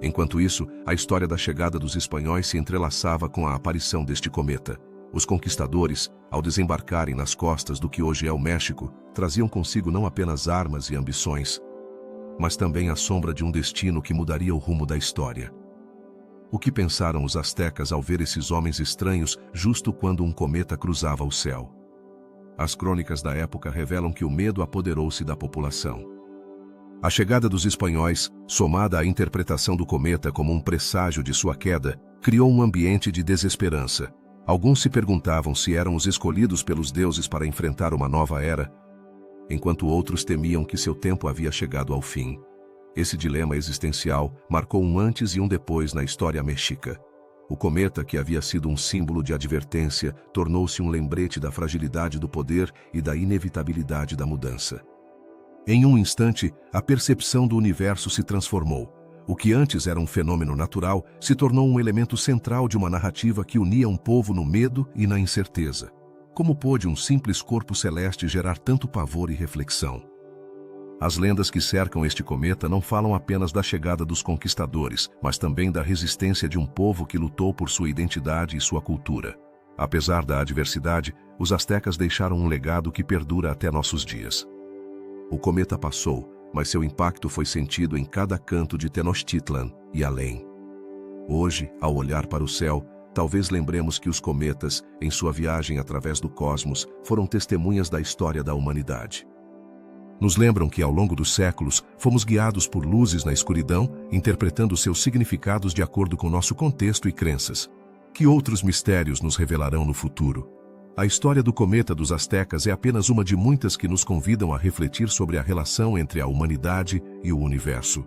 A: Enquanto isso, a história da chegada dos espanhóis se entrelaçava com a aparição deste cometa. Os conquistadores, ao desembarcarem nas costas do que hoje é o México, traziam consigo não apenas armas e ambições, mas também a sombra de um destino que mudaria o rumo da história. O que pensaram os astecas ao ver esses homens estranhos justo quando um cometa cruzava o céu? As crônicas da época revelam que o medo apoderou-se da população. A chegada dos espanhóis, somada à interpretação do cometa como um presságio de sua queda, criou um ambiente de desesperança. Alguns se perguntavam se eram os escolhidos pelos deuses para enfrentar uma nova era, enquanto outros temiam que seu tempo havia chegado ao fim. Esse dilema existencial marcou um antes e um depois na história mexica. O cometa, que havia sido um símbolo de advertência, tornou-se um lembrete da fragilidade do poder e da inevitabilidade da mudança. Em um instante, a percepção do universo se transformou. O que antes era um fenômeno natural se tornou um elemento central de uma narrativa que unia um povo no medo e na incerteza. Como pôde um simples corpo celeste gerar tanto pavor e reflexão? As lendas que cercam este cometa não falam apenas da chegada dos conquistadores, mas também da resistência de um povo que lutou por sua identidade e sua cultura. Apesar da adversidade, os astecas deixaram um legado que perdura até nossos dias. O cometa passou, mas seu impacto foi sentido em cada canto de Tenochtitlan e além. Hoje, ao olhar para o céu, talvez lembremos que os cometas, em sua viagem através do cosmos, foram testemunhas da história da humanidade. Nos lembram que, ao longo dos séculos, fomos guiados por luzes na escuridão, interpretando seus significados de acordo com nosso contexto e crenças. Que outros mistérios nos revelarão no futuro? A história do cometa dos astecas é apenas uma de muitas que nos convidam a refletir sobre a relação entre a humanidade e o universo.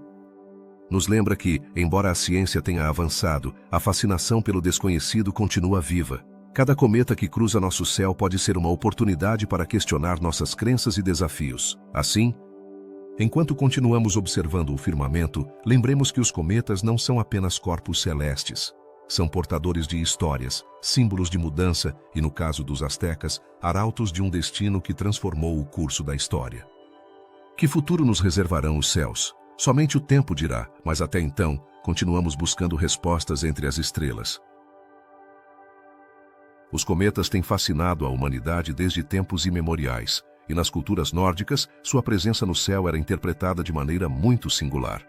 A: Nos lembra que, embora a ciência tenha avançado, a fascinação pelo desconhecido continua viva. Cada cometa que cruza nosso céu pode ser uma oportunidade para questionar nossas crenças e desafios. Assim, enquanto continuamos observando o firmamento, lembremos que os cometas não são apenas corpos celestes. São portadores de histórias, símbolos de mudança e, no caso dos astecas, arautos de um destino que transformou o curso da história. Que futuro nos reservarão os céus? Somente o tempo dirá, mas até então, continuamos buscando respostas entre as estrelas. Os cometas têm fascinado a humanidade desde tempos imemoriais, e nas culturas nórdicas, sua presença no céu era interpretada de maneira muito singular.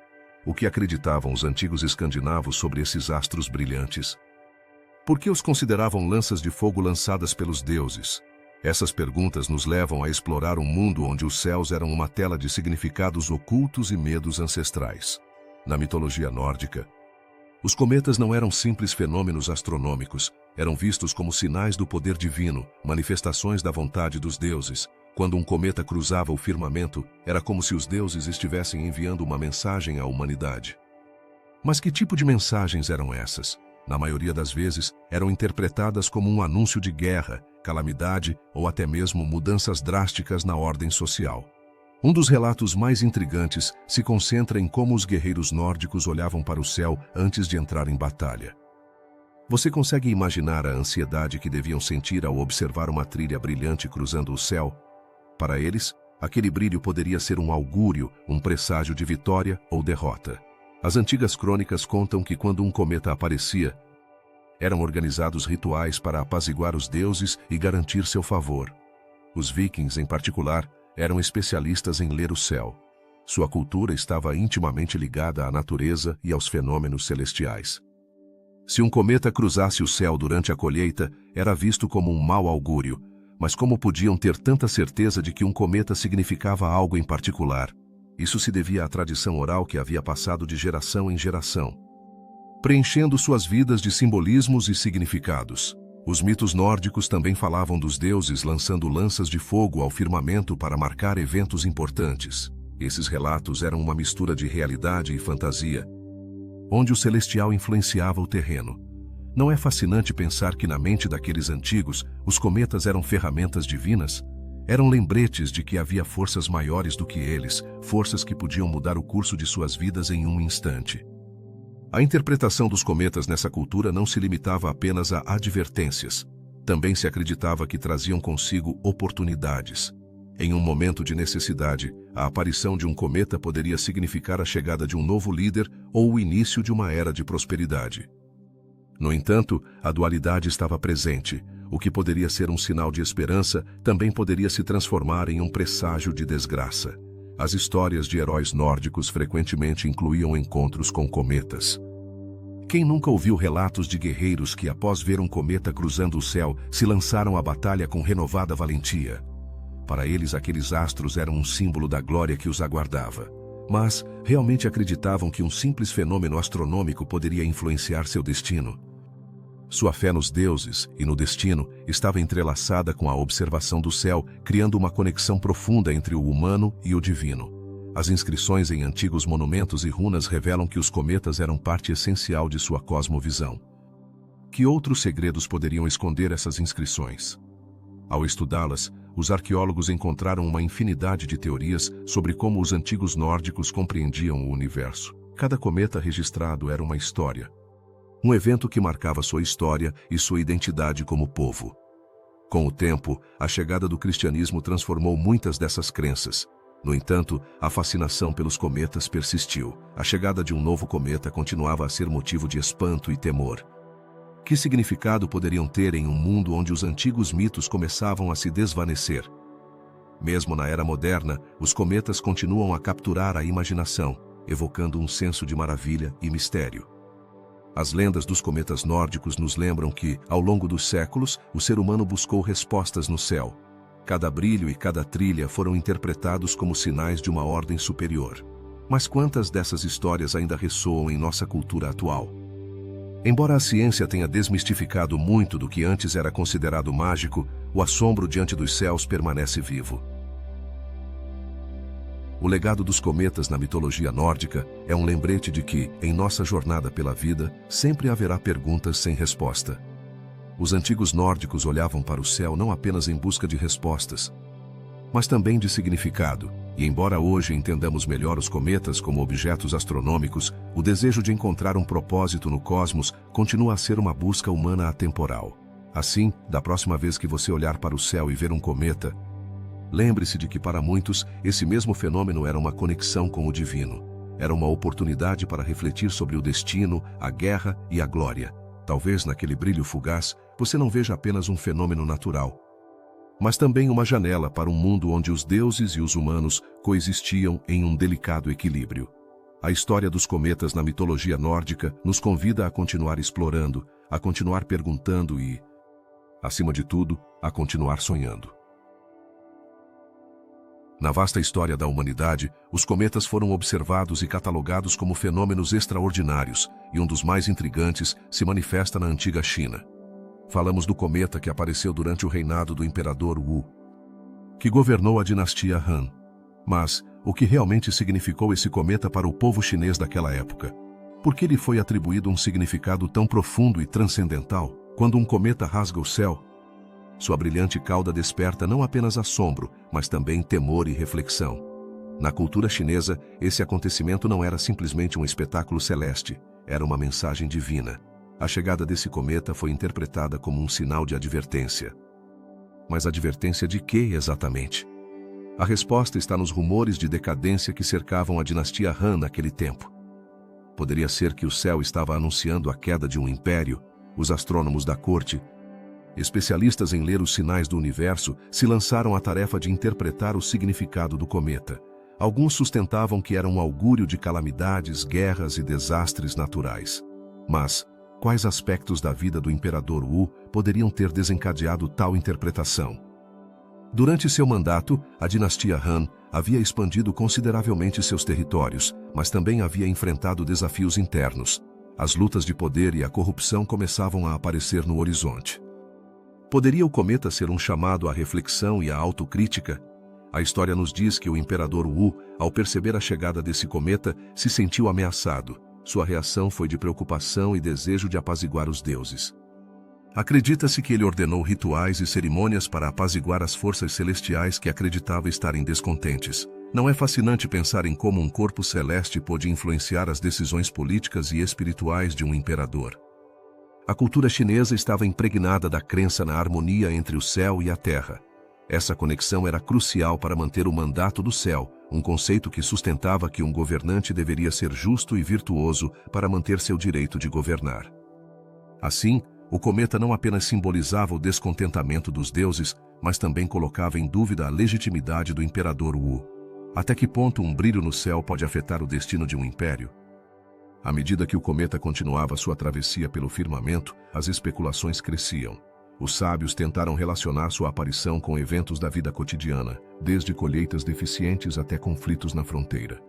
A: O que acreditavam os antigos escandinavos sobre esses astros brilhantes? Por que os consideravam lanças de fogo lançadas pelos deuses? Essas perguntas nos levam a explorar um mundo onde os céus eram uma tela de significados ocultos e medos ancestrais. Na mitologia nórdica, os cometas não eram simples fenômenos astronômicos, eram vistos como sinais do poder divino, manifestações da vontade dos deuses. Quando um cometa cruzava o firmamento, era como se os deuses estivessem enviando uma mensagem à humanidade. Mas que tipo de mensagens eram essas? Na maioria das vezes, eram interpretadas como um anúncio de guerra, calamidade ou até mesmo mudanças drásticas na ordem social. Um dos relatos mais intrigantes se concentra em como os guerreiros nórdicos olhavam para o céu antes de entrar em batalha. Você consegue imaginar a ansiedade que deviam sentir ao observar uma trilha brilhante cruzando o céu? Para eles, aquele brilho poderia ser um augúrio, um presságio de vitória ou derrota. As antigas crônicas contam que quando um cometa aparecia, eram organizados rituais para apaziguar os deuses e garantir seu favor. Os vikings, em particular, eram especialistas em ler o céu. Sua cultura estava intimamente ligada à natureza e aos fenômenos celestiais. Se um cometa cruzasse o céu durante a colheita, era visto como um mau augúrio, mas como podiam ter tanta certeza de que um cometa significava algo em particular? Isso se devia à tradição oral que havia passado de geração em geração, preenchendo suas vidas de simbolismos e significados. Os mitos nórdicos também falavam dos deuses lançando lanças de fogo ao firmamento para marcar eventos importantes. Esses relatos eram uma mistura de realidade e fantasia, onde o celestial influenciava o terreno. Não é fascinante pensar que na mente daqueles antigos, os cometas eram ferramentas divinas? Eram lembretes de que havia forças maiores do que eles, forças que podiam mudar o curso de suas vidas em um instante. A interpretação dos cometas nessa cultura não se limitava apenas a advertências. Também se acreditava que traziam consigo oportunidades. Em um momento de necessidade, a aparição de um cometa poderia significar a chegada de um novo líder ou o início de uma era de prosperidade. No entanto, a dualidade estava presente. O que poderia ser um sinal de esperança também poderia se transformar em um presságio de desgraça. As histórias de heróis nórdicos frequentemente incluíam encontros com cometas. Quem nunca ouviu relatos de guerreiros que, após ver um cometa cruzando o céu, se lançaram à batalha com renovada valentia? Para eles, aqueles astros eram um símbolo da glória que os aguardava. Mas realmente acreditavam que um simples fenômeno astronômico poderia influenciar seu destino. Sua fé nos deuses e no destino estava entrelaçada com a observação do céu, criando uma conexão profunda entre o humano e o divino. As inscrições em antigos monumentos e runas revelam que os cometas eram parte essencial de sua cosmovisão. Que outros segredos poderiam esconder essas inscrições? Ao estudá-las, os arqueólogos encontraram uma infinidade de teorias sobre como os antigos nórdicos compreendiam o universo. Cada cometa registrado era uma história. Um evento que marcava sua história e sua identidade como povo. Com o tempo, a chegada do cristianismo transformou muitas dessas crenças. No entanto, a fascinação pelos cometas persistiu. A chegada de um novo cometa continuava a ser motivo de espanto e temor. Que significado poderiam ter em um mundo onde os antigos mitos começavam a se desvanecer? Mesmo na era moderna, os cometas continuam a capturar a imaginação, evocando um senso de maravilha e mistério. As lendas dos cometas nórdicos nos lembram que, ao longo dos séculos, o ser humano buscou respostas no céu. Cada brilho e cada trilha foram interpretados como sinais de uma ordem superior. Mas quantas dessas histórias ainda ressoam em nossa cultura atual? Embora a ciência tenha desmistificado muito do que antes era considerado mágico, o assombro diante dos céus permanece vivo. O legado dos cometas na mitologia nórdica é um lembrete de que, em nossa jornada pela vida, sempre haverá perguntas sem resposta. Os antigos nórdicos olhavam para o céu não apenas em busca de respostas, mas também de significado. E embora hoje entendamos melhor os cometas como objetos astronômicos, o desejo de encontrar um propósito no cosmos continua a ser uma busca humana atemporal. Assim, da próxima vez que você olhar para o céu e ver um cometa, lembre-se de que para muitos, esse mesmo fenômeno era uma conexão com o divino. Era uma oportunidade para refletir sobre o destino, a guerra e a glória. Talvez naquele brilho fugaz, você não veja apenas um fenômeno natural, mas também uma janela para um mundo onde os deuses e os humanos coexistiam em um delicado equilíbrio. A história dos cometas na mitologia nórdica nos convida a continuar explorando, a continuar perguntando e, acima de tudo, a continuar sonhando. Na vasta história da humanidade, os cometas foram observados e catalogados como fenômenos extraordinários, e um dos mais intrigantes se manifesta na antiga China. Falamos do cometa que apareceu durante o reinado do imperador Wu, que governou a dinastia Han. Mas, o que realmente significou esse cometa para o povo chinês daquela época? Por que lhe foi atribuído um significado tão profundo e transcendental? Quando um cometa rasga o céu, sua brilhante cauda desperta não apenas assombro, mas também temor e reflexão. Na cultura chinesa, esse acontecimento não era simplesmente um espetáculo celeste, era uma mensagem divina. A chegada desse cometa foi interpretada como um sinal de advertência. Mas advertência de quê exatamente? A resposta está nos rumores de decadência que cercavam a dinastia Han naquele tempo. Poderia ser que o céu estava anunciando a queda de um império. Os astrônomos da corte, especialistas em ler os sinais do universo, se lançaram à tarefa de interpretar o significado do cometa. Alguns sustentavam que era um augúrio de calamidades, guerras e desastres naturais. Mas quais aspectos da vida do imperador Wu poderiam ter desencadeado tal interpretação? Durante seu mandato, a dinastia Han havia expandido consideravelmente seus territórios, mas também havia enfrentado desafios internos. As lutas de poder e a corrupção começavam a aparecer no horizonte. Poderia o cometa ser um chamado à reflexão e à autocrítica? A história nos diz que o imperador Wu, ao perceber a chegada desse cometa, se sentiu ameaçado. Sua reação foi de preocupação e desejo de apaziguar os deuses. Acredita-se que ele ordenou rituais e cerimônias para apaziguar as forças celestiais que acreditava estarem descontentes. Não é fascinante pensar em como um corpo celeste pôde influenciar as decisões políticas e espirituais de um imperador? A cultura chinesa estava impregnada da crença na harmonia entre o céu e a terra. Essa conexão era crucial para manter o mandato do céu, um conceito que sustentava que um governante deveria ser justo e virtuoso para manter seu direito de governar. Assim, o cometa não apenas simbolizava o descontentamento dos deuses, mas também colocava em dúvida a legitimidade do imperador Wu. Até que ponto um brilho no céu pode afetar o destino de um império? À medida que o cometa continuava sua travessia pelo firmamento, as especulações cresciam. Os sábios tentaram relacionar sua aparição com eventos da vida cotidiana, desde colheitas deficientes até conflitos na fronteira.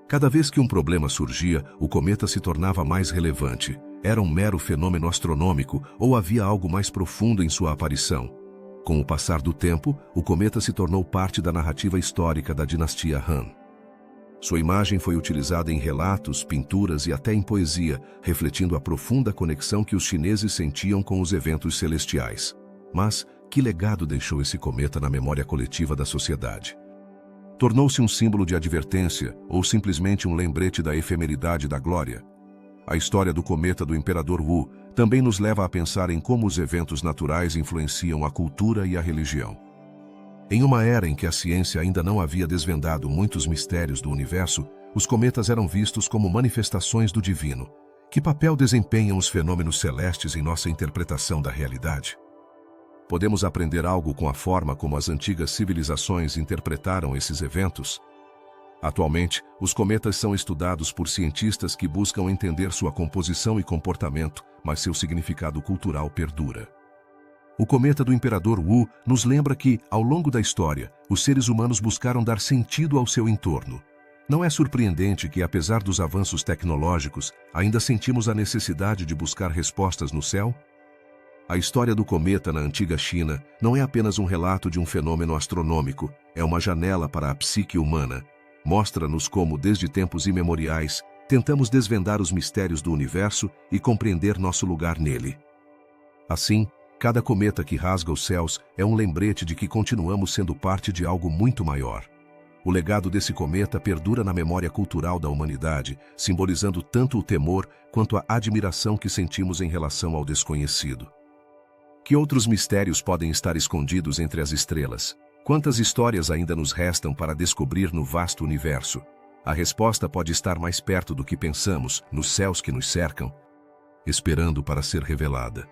A: Cada vez que um problema surgia, o cometa se tornava mais relevante. Era um mero fenômeno astronômico ou havia algo mais profundo em sua aparição? Com o passar do tempo, o cometa se tornou parte da narrativa histórica da dinastia Han. Sua imagem foi utilizada em relatos, pinturas e até em poesia, refletindo a profunda conexão que os chineses sentiam com os eventos celestiais. Mas, que legado deixou esse cometa na memória coletiva da sociedade? Tornou-se um símbolo de advertência ou simplesmente um lembrete da efemeridade da glória? A história do cometa do imperador Wu também nos leva a pensar em como os eventos naturais influenciam a cultura e a religião. Em uma era em que a ciência ainda não havia desvendado muitos mistérios do universo, os cometas eram vistos como manifestações do divino. Que papel desempenham os fenômenos celestes em nossa interpretação da realidade? Podemos aprender algo com a forma como as antigas civilizações interpretaram esses eventos? Atualmente, os cometas são estudados por cientistas que buscam entender sua composição e comportamento, mas seu significado cultural perdura. O cometa do imperador Wu nos lembra que, ao longo da história, os seres humanos buscaram dar sentido ao seu entorno. Não é surpreendente que, apesar dos avanços tecnológicos, ainda sentimos a necessidade de buscar respostas no céu? A história do cometa na antiga China não é apenas um relato de um fenômeno astronômico, é uma janela para a psique humana. Mostra-nos como, desde tempos imemoriais, tentamos desvendar os mistérios do universo e compreender nosso lugar nele. Assim, cada cometa que rasga os céus é um lembrete de que continuamos sendo parte de algo muito maior. O legado desse cometa perdura na memória cultural da humanidade, simbolizando tanto o temor quanto a admiração que sentimos em relação ao desconhecido. Que outros mistérios podem estar escondidos entre as estrelas? Quantas histórias ainda nos restam para descobrir no vasto universo? A resposta pode estar mais perto do que pensamos, nos céus que nos cercam, esperando para ser revelada.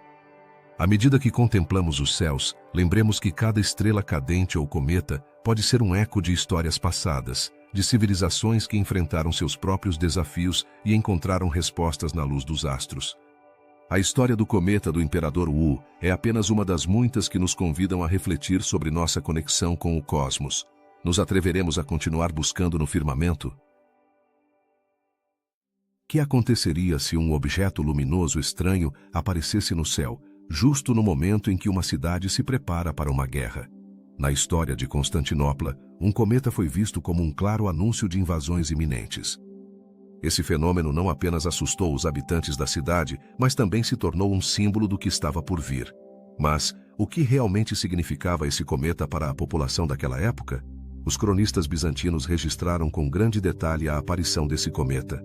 A: À medida que contemplamos os céus, lembremos que cada estrela cadente ou cometa pode ser um eco de histórias passadas, de civilizações que enfrentaram seus próprios desafios e encontraram respostas na luz dos astros. A história do cometa do imperador Wu é apenas uma das muitas que nos convidam a refletir sobre nossa conexão com o cosmos. Nos atreveremos a continuar buscando no firmamento? O que aconteceria se um objeto luminoso estranho aparecesse no céu, justo no momento em que uma cidade se prepara para uma guerra? Na história de Constantinopla, um cometa foi visto como um claro anúncio de invasões iminentes. Esse fenômeno não apenas assustou os habitantes da cidade, mas também se tornou um símbolo do que estava por vir. Mas, o que realmente significava esse cometa para a população daquela época? Os cronistas bizantinos registraram com grande detalhe a aparição desse cometa.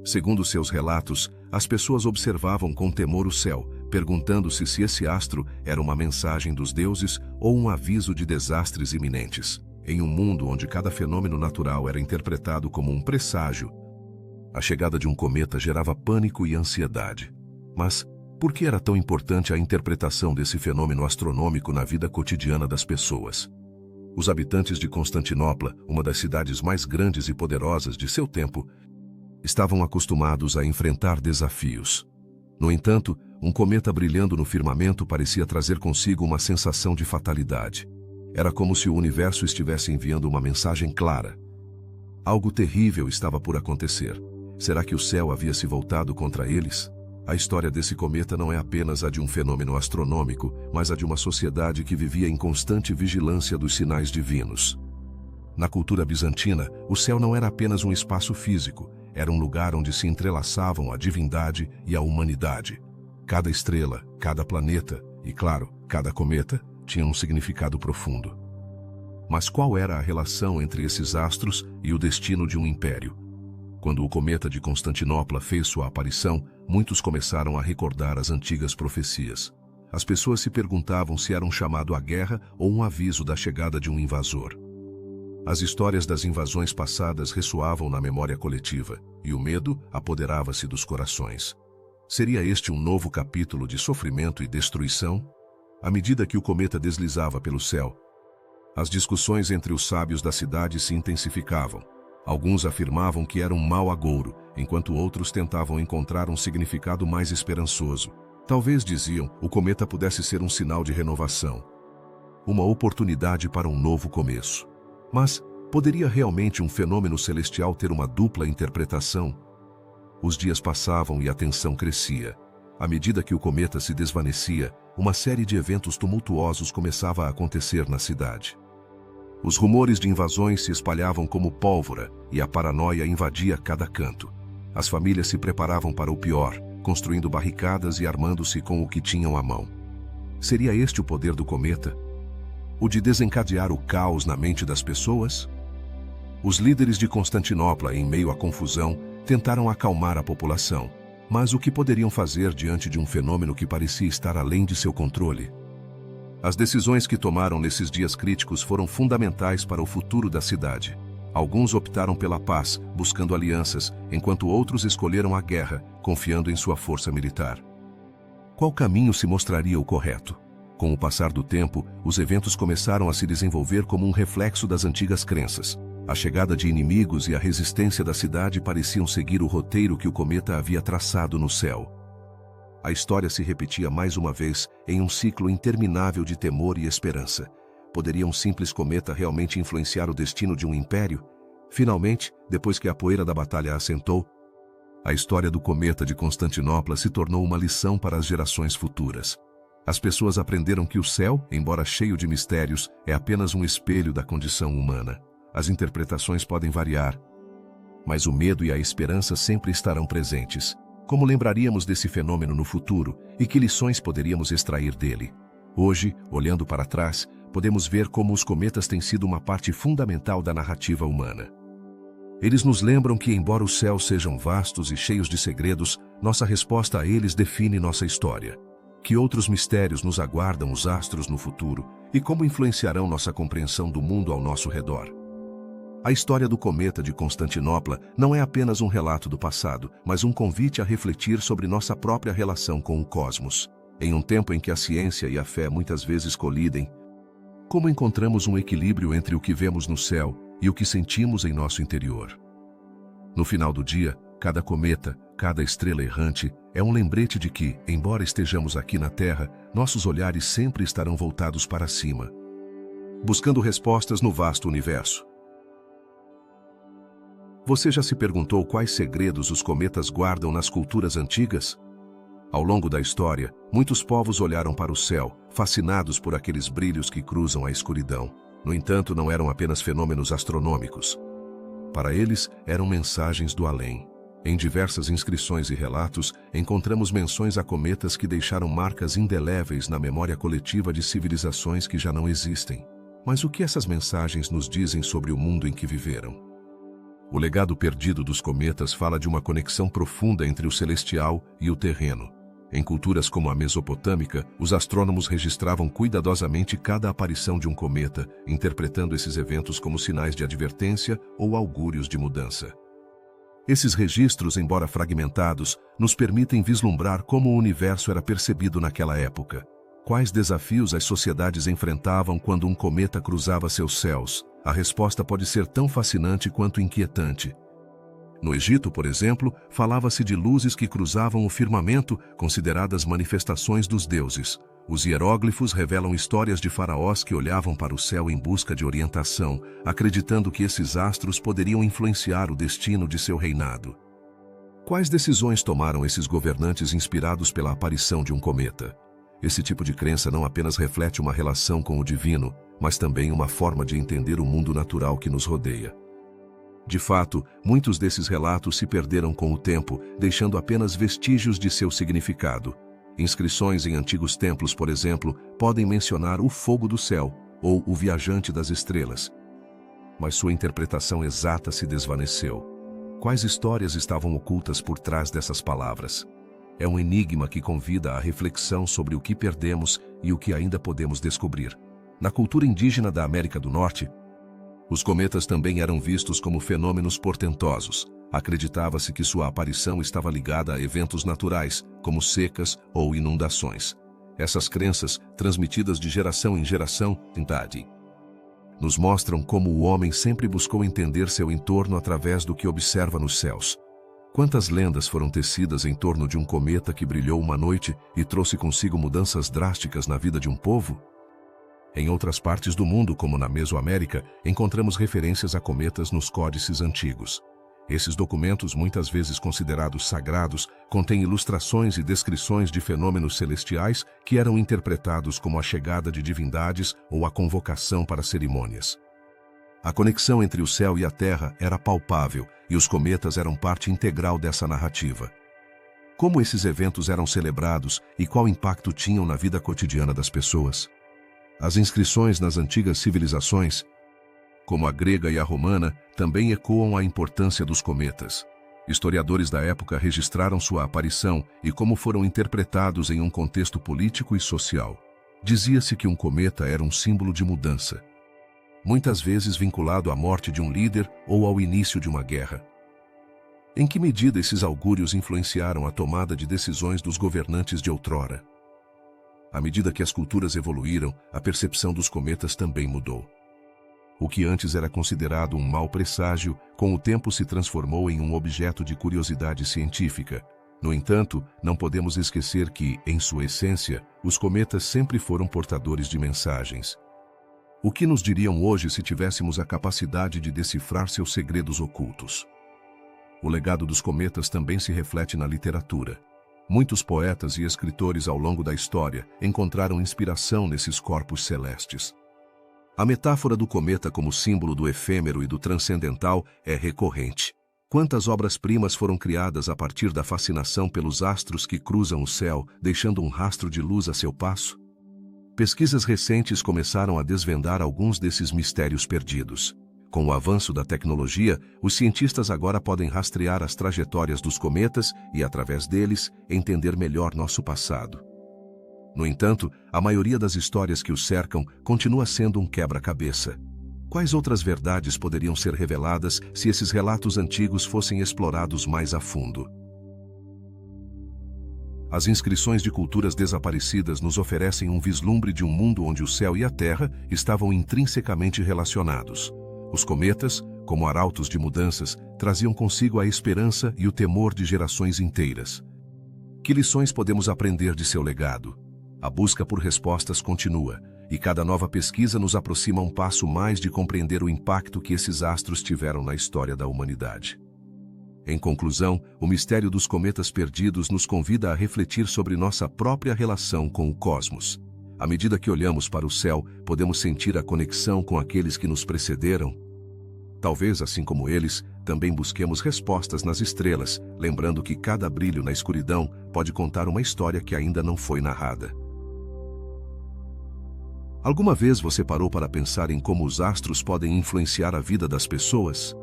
A: Segundo seus relatos, as pessoas observavam com temor o céu, perguntando-se se esse astro era uma mensagem dos deuses ou um aviso de desastres iminentes. Em um mundo onde cada fenômeno natural era interpretado como um presságio, a chegada de um cometa gerava pânico e ansiedade. Mas, por que era tão importante a interpretação desse fenômeno astronômico na vida cotidiana das pessoas? Os habitantes de Constantinopla, uma das cidades mais grandes e poderosas de seu tempo, estavam acostumados a enfrentar desafios. No entanto, um cometa brilhando no firmamento parecia trazer consigo uma sensação de fatalidade. Era como se o universo estivesse enviando uma mensagem clara. Algo terrível estava por acontecer. Será que o céu havia se voltado contra eles? A história desse cometa não é apenas a de um fenômeno astronômico, mas a de uma sociedade que vivia em constante vigilância dos sinais divinos. Na cultura bizantina, o céu não era apenas um espaço físico, era um lugar onde se entrelaçavam a divindade e a humanidade. Cada estrela, cada planeta e, claro, cada cometa tinha um significado profundo. Mas qual era a relação entre esses astros e o destino de um império? Quando o cometa de Constantinopla fez sua aparição, muitos começaram a recordar as antigas profecias. As pessoas se perguntavam se era um chamado à guerra ou um aviso da chegada de um invasor. As histórias das invasões passadas ressoavam na memória coletiva, e o medo apoderava-se dos corações. Seria este um novo capítulo de sofrimento e destruição? À medida que o cometa deslizava pelo céu, as discussões entre os sábios da cidade se intensificavam. Alguns afirmavam que era um mau agouro, enquanto outros tentavam encontrar um significado mais esperançoso. Talvez, diziam, o cometa pudesse ser um sinal de renovação, uma oportunidade para um novo começo. Mas poderia realmente um fenômeno celestial ter uma dupla interpretação? Os dias passavam e a tensão crescia. À medida que o cometa se desvanecia, uma série de eventos tumultuosos começava a acontecer na cidade. Os rumores de invasões se espalhavam como pólvora e a paranoia invadia cada canto. As famílias se preparavam para o pior, construindo barricadas e armando-se com o que tinham à mão. Seria este o poder do cometa? O de desencadear o caos na mente das pessoas? Os líderes de Constantinopla, em meio à confusão, tentaram acalmar a população. Mas o que poderiam fazer diante de um fenômeno que parecia estar além de seu controle? As decisões que tomaram nesses dias críticos foram fundamentais para o futuro da cidade. Alguns optaram pela paz, buscando alianças, enquanto outros escolheram a guerra, confiando em sua força militar. Qual caminho se mostraria o correto? Com o passar do tempo, os eventos começaram a se desenvolver como um reflexo das antigas crenças. A chegada de inimigos e a resistência da cidade pareciam seguir o roteiro que o cometa havia traçado no céu. A história se repetia mais uma vez em um ciclo interminável de temor e esperança. Poderia um simples cometa realmente influenciar o destino de um império? Finalmente, depois que a poeira da batalha assentou, a história do cometa de Constantinopla se tornou uma lição para as gerações futuras. As pessoas aprenderam que o céu, embora cheio de mistérios, é apenas um espelho da condição humana. As interpretações podem variar, mas o medo e a esperança sempre estarão presentes. Como lembraríamos desse fenômeno no futuro e que lições poderíamos extrair dele? Hoje, olhando para trás, podemos ver como os cometas têm sido uma parte fundamental da narrativa humana. Eles nos lembram que, embora os céus sejam vastos e cheios de segredos, nossa resposta a eles define nossa história. Que outros mistérios nos aguardam os astros no futuro e como influenciarão nossa compreensão do mundo ao nosso redor? A história do cometa de Constantinopla não é apenas um relato do passado, mas um convite a refletir sobre nossa própria relação com o cosmos. Em um tempo em que a ciência e a fé muitas vezes colidem, como encontramos um equilíbrio entre o que vemos no céu e o que sentimos em nosso interior? No final do dia, cada cometa, cada estrela errante é um lembrete de que, embora estejamos aqui na Terra, nossos olhares sempre estarão voltados para cima, buscando respostas no vasto universo. Você já se perguntou quais segredos os cometas guardam nas culturas antigas? Ao longo da história, muitos povos olharam para o céu, fascinados por aqueles brilhos que cruzam a escuridão. No entanto, não eram apenas fenômenos astronômicos. Para eles, eram mensagens do além. Em diversas inscrições e relatos, encontramos menções a cometas que deixaram marcas indeléveis na memória coletiva de civilizações que já não existem. Mas o que essas mensagens nos dizem sobre o mundo em que viveram? O legado perdido dos cometas fala de uma conexão profunda entre o celestial e o terreno. Em culturas como a mesopotâmica, os astrônomos registravam cuidadosamente cada aparição de um cometa, interpretando esses eventos como sinais de advertência ou augúrios de mudança. Esses registros, embora fragmentados, nos permitem vislumbrar como o universo era percebido naquela época. Quais desafios as sociedades enfrentavam quando um cometa cruzava seus céus? A resposta pode ser tão fascinante quanto inquietante. No Egito, por exemplo, falava-se de luzes que cruzavam o firmamento, consideradas manifestações dos deuses. Os hieróglifos revelam histórias de faraós que olhavam para o céu em busca de orientação, acreditando que esses astros poderiam influenciar o destino de seu reinado. Quais decisões tomaram esses governantes inspirados pela aparição de um cometa? Esse tipo de crença não apenas reflete uma relação com o divino, mas também uma forma de entender o mundo natural que nos rodeia. De fato, muitos desses relatos se perderam com o tempo, deixando apenas vestígios de seu significado. Inscrições em antigos templos, por exemplo, podem mencionar o fogo do céu ou o viajante das estrelas. Mas sua interpretação exata se desvaneceu. Quais histórias estavam ocultas por trás dessas palavras? É um enigma que convida à reflexão sobre o que perdemos e o que ainda podemos descobrir. Na cultura indígena da América do Norte, os cometas também eram vistos como fenômenos portentosos. Acreditava-se que sua aparição estava ligada a eventos naturais, como secas ou inundações. Essas crenças, transmitidas de geração em geração, nos mostram como o homem sempre buscou entender seu entorno através do que observa nos céus. Quantas lendas foram tecidas em torno de um cometa que brilhou uma noite e trouxe consigo mudanças drásticas na vida de um povo? Em outras partes do mundo, como na Mesoamérica, encontramos referências a cometas nos códices antigos. Esses documentos, muitas vezes considerados sagrados, contêm ilustrações e descrições de fenômenos celestiais que eram interpretados como a chegada de divindades ou a convocação para cerimônias. A conexão entre o céu e a terra era palpável e os cometas eram parte integral dessa narrativa. Como esses eventos eram celebrados e qual impacto tinham na vida cotidiana das pessoas? As inscrições nas antigas civilizações, como a grega e a romana, também ecoam a importância dos cometas. Historiadores da época registraram sua aparição e como foram interpretados em um contexto político e social. Dizia-se que um cometa era um símbolo de mudança, muitas vezes vinculado à morte de um líder ou ao início de uma guerra. Em que medida esses augúrios influenciaram a tomada de decisões dos governantes de outrora? À medida que as culturas evoluíram, a percepção dos cometas também mudou. O que antes era considerado um mau presságio, com o tempo se transformou em um objeto de curiosidade científica. No entanto, não podemos esquecer que, em sua essência, os cometas sempre foram portadores de mensagens. O que nos diriam hoje se tivéssemos a capacidade de decifrar seus segredos ocultos? O legado dos cometas também se reflete na literatura. Muitos poetas e escritores ao longo da história encontraram inspiração nesses corpos celestes. A metáfora do cometa como símbolo do efêmero e do transcendental é recorrente. Quantas obras-primas foram criadas a partir da fascinação pelos astros que cruzam o céu, deixando um rastro de luz a seu passo? Pesquisas recentes começaram a desvendar alguns desses mistérios perdidos. Com o avanço da tecnologia, os cientistas agora podem rastrear as trajetórias dos cometas e, através deles, entender melhor nosso passado. No entanto, a maioria das histórias que os cercam continua sendo um quebra-cabeça. Quais outras verdades poderiam ser reveladas se esses relatos antigos fossem explorados mais a fundo? As inscrições de culturas desaparecidas nos oferecem um vislumbre de um mundo onde o céu e a terra estavam intrinsecamente relacionados. Os cometas, como arautos de mudanças, traziam consigo a esperança e o temor de gerações inteiras. Que lições podemos aprender de seu legado? A busca por respostas continua, e cada nova pesquisa nos aproxima um passo mais de compreender o impacto que esses astros tiveram na história da humanidade. Em conclusão, o mistério dos cometas perdidos nos convida a refletir sobre nossa própria relação com o cosmos. À medida que olhamos para o céu, podemos sentir a conexão com aqueles que nos precederam. Talvez, assim como eles, também busquemos respostas nas estrelas, lembrando que cada brilho na escuridão pode contar uma história que ainda não foi narrada. Alguma vez você parou para pensar em como os astros podem influenciar a vida das pessoas?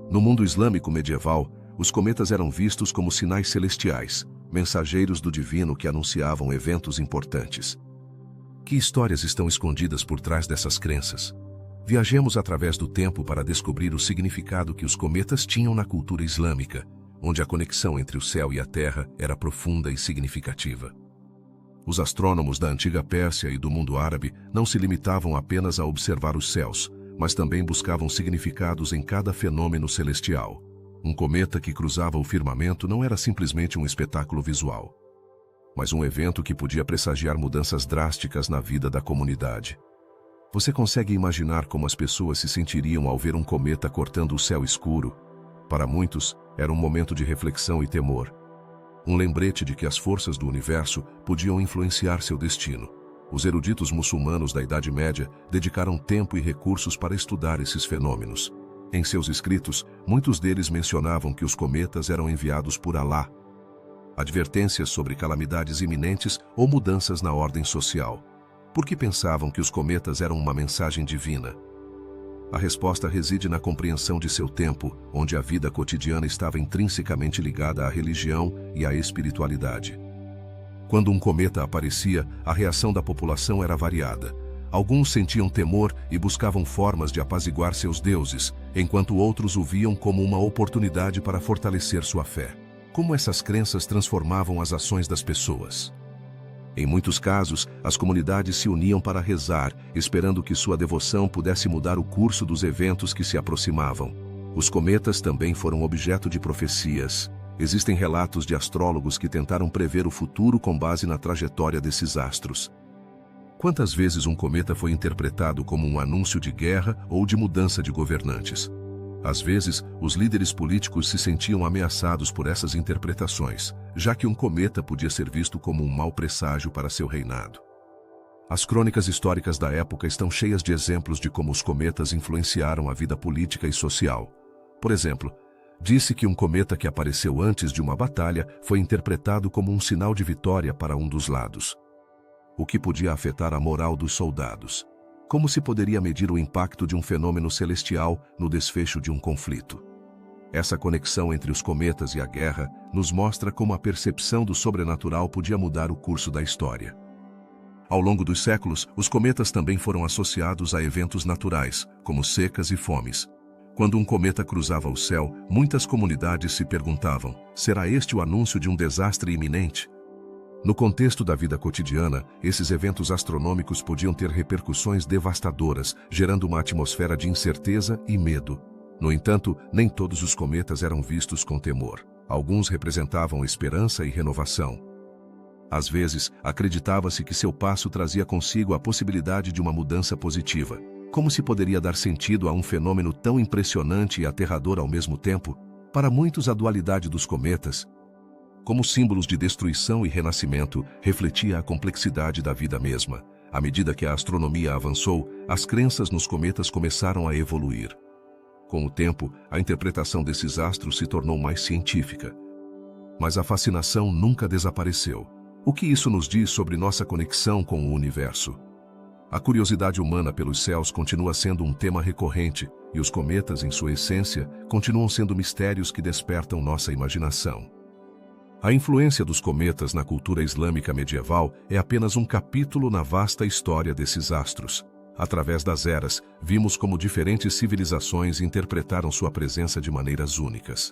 A: No mundo islâmico medieval, os cometas eram vistos como sinais celestiais, mensageiros do divino que anunciavam eventos importantes. Que histórias estão escondidas por trás dessas crenças? Viajemos através do tempo para descobrir o significado que os cometas tinham na cultura islâmica, onde a conexão entre o céu e a terra era profunda e significativa. Os astrônomos da antiga Pérsia e do mundo árabe não se limitavam apenas a observar os céus, mas também buscavam significados em cada fenômeno celestial. Um cometa que cruzava o firmamento não era simplesmente um espetáculo visual, mas um evento que podia pressagiar mudanças drásticas na vida da comunidade. Você consegue imaginar como as pessoas se sentiriam ao ver um cometa cortando o céu escuro? Para muitos, era um momento de reflexão e temor. Um lembrete de que as forças do universo podiam influenciar seu destino. Os eruditos muçulmanos da Idade Média dedicaram tempo e recursos para estudar esses fenômenos. Em seus escritos, muitos deles mencionavam que os cometas eram enviados por Alá. advertências sobre calamidades iminentes ou mudanças na ordem social. Por que pensavam que os cometas eram uma mensagem divina? A resposta reside na compreensão de seu tempo, onde a vida cotidiana estava intrinsecamente ligada à religião e à espiritualidade. Quando um cometa aparecia, a reação da população era variada. Alguns sentiam temor e buscavam formas de apaziguar seus deuses, enquanto outros o viam como uma oportunidade para fortalecer sua fé. Como essas crenças transformavam as ações das pessoas? Em muitos casos, as comunidades se uniam para rezar, esperando que sua devoção pudesse mudar o curso dos eventos que se aproximavam. Os cometas também foram objeto de profecias. Existem relatos de astrólogos que tentaram prever o futuro com base na trajetória desses astros. Quantas vezes um cometa foi interpretado como um anúncio de guerra ou de mudança de governantes? Às vezes, os líderes políticos se sentiam ameaçados por essas interpretações, já que um cometa podia ser visto como um mau presságio para seu reinado. As crônicas históricas da época estão cheias de exemplos de como os cometas influenciaram a vida política e social. Por exemplo, disse que um cometa que apareceu antes de uma batalha foi interpretado como um sinal de vitória para um dos lados, o que podia afetar a moral dos soldados. Como se poderia medir o impacto de um fenômeno celestial no desfecho de um conflito? Essa conexão entre os cometas e a guerra nos mostra como a percepção do sobrenatural podia mudar o curso da história. Ao longo dos séculos, os cometas também foram associados a eventos naturais, como secas e fomes. Quando um cometa cruzava o céu, muitas comunidades se perguntavam: será este o anúncio de um desastre iminente? No contexto da vida cotidiana, esses eventos astronômicos podiam ter repercussões devastadoras, gerando uma atmosfera de incerteza e medo. No entanto, nem todos os cometas eram vistos com temor. Alguns representavam esperança e renovação. Às vezes, acreditava-se que seu passo trazia consigo a possibilidade de uma mudança positiva. Como se poderia dar sentido a um fenômeno tão impressionante e aterrador ao mesmo tempo? Para muitos, a dualidade dos cometas, como símbolos de destruição e renascimento, refletia a complexidade da vida mesma. À medida que a astronomia avançou, as crenças nos cometas começaram a evoluir. Com o tempo, a interpretação desses astros se tornou mais científica. Mas a fascinação nunca desapareceu. O que isso nos diz sobre nossa conexão com o universo? A curiosidade humana pelos céus continua sendo um tema recorrente, e os cometas, em sua essência, continuam sendo mistérios que despertam nossa imaginação. A influência dos cometas na cultura islâmica medieval é apenas um capítulo na vasta história desses astros. Através das eras, vimos como diferentes civilizações interpretaram sua presença de maneiras únicas.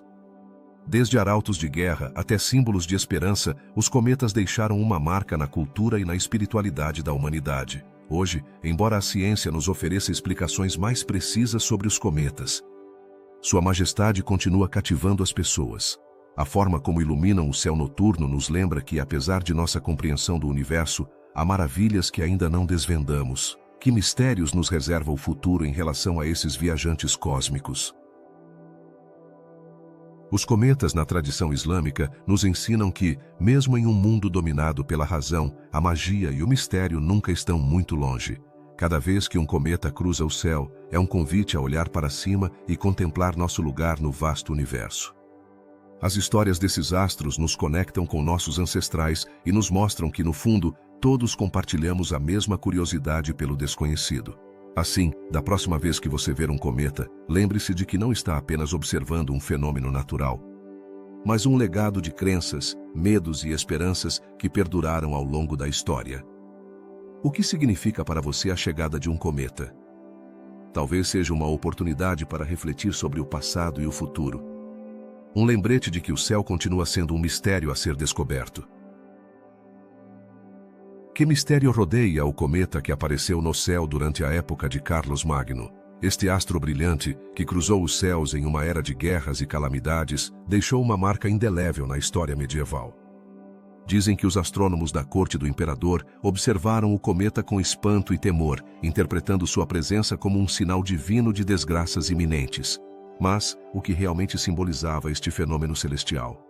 A: Desde arautos de guerra até símbolos de esperança, os cometas deixaram uma marca na cultura e na espiritualidade da humanidade. Hoje, embora a ciência nos ofereça explicações mais precisas sobre os cometas, Sua Majestade continua cativando as pessoas. A forma como iluminam o céu noturno nos lembra que, apesar de nossa compreensão do universo, há maravilhas que ainda não desvendamos. Que mistérios nos reserva o futuro em relação a esses viajantes cósmicos? Os cometas na tradição islâmica nos ensinam que, mesmo em um mundo dominado pela razão, a magia e o mistério nunca estão muito longe. Cada vez que um cometa cruza o céu, é um convite a olhar para cima e contemplar nosso lugar no vasto universo. As histórias desses astros nos conectam com nossos ancestrais e nos mostram que, no fundo, todos compartilhamos a mesma curiosidade pelo desconhecido. Assim, da próxima vez que você ver um cometa, lembre-se de que não está apenas observando um fenômeno natural, mas um legado de crenças, medos e esperanças que perduraram ao longo da história. O que significa para você a chegada de um cometa? Talvez seja uma oportunidade para refletir sobre o passado e o futuro. Um lembrete de que o céu continua sendo um mistério a ser descoberto. Que mistério rodeia o cometa que apareceu no céu durante a época de Carlos Magno? Este astro brilhante, que cruzou os céus em uma era de guerras e calamidades, deixou uma marca indelével na história medieval. Dizem que os astrônomos da corte do imperador observaram o cometa com espanto e temor, interpretando sua presença como um sinal divino de desgraças iminentes. Mas, o que realmente simbolizava este fenômeno celestial?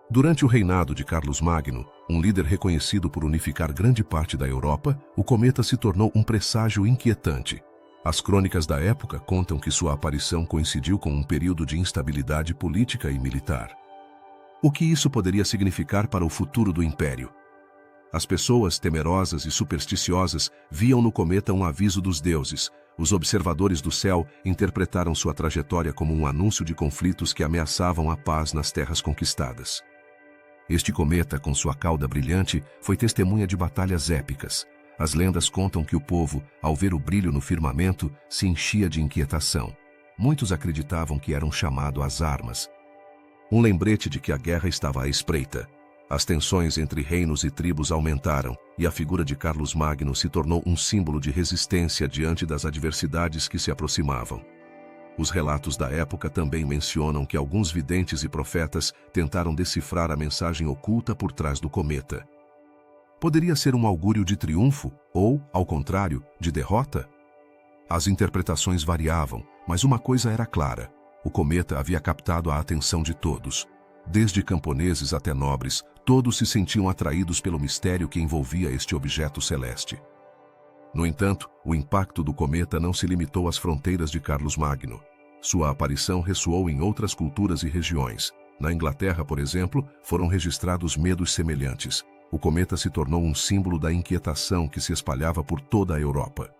A: Durante o reinado de Carlos Magno, um líder reconhecido por unificar grande parte da Europa, o cometa se tornou um presságio inquietante. As crônicas da época contam que sua aparição coincidiu com um período de instabilidade política e militar. O que isso poderia significar para o futuro do império? As pessoas, temerosas e supersticiosas, viam no cometa um aviso dos deuses. Os observadores do céu interpretaram sua trajetória como um anúncio de conflitos que ameaçavam a paz nas terras conquistadas. Este cometa, com sua cauda brilhante, foi testemunha de batalhas épicas. As lendas contam que o povo, ao ver o brilho no firmamento, se enchia de inquietação. Muitos acreditavam que era um chamado às armas. Um lembrete de que a guerra estava à espreita. As tensões entre reinos e tribos aumentaram, e a figura de Carlos Magno se tornou um símbolo de resistência diante das adversidades que se aproximavam. Os relatos da época também mencionam que alguns videntes e profetas tentaram decifrar a mensagem oculta por trás do cometa. Poderia ser um augúrio de triunfo ou, ao contrário, de derrota? As interpretações variavam, mas uma coisa era clara: o cometa havia captado a atenção de todos. Desde camponeses até nobres, todos se sentiam atraídos pelo mistério que envolvia este objeto celeste. No entanto, o impacto do cometa não se limitou às fronteiras de Carlos Magno. Sua aparição ressoou em outras culturas e regiões. Na Inglaterra, por exemplo, foram registrados medos semelhantes. O cometa se tornou um símbolo da inquietação que se espalhava por toda a Europa.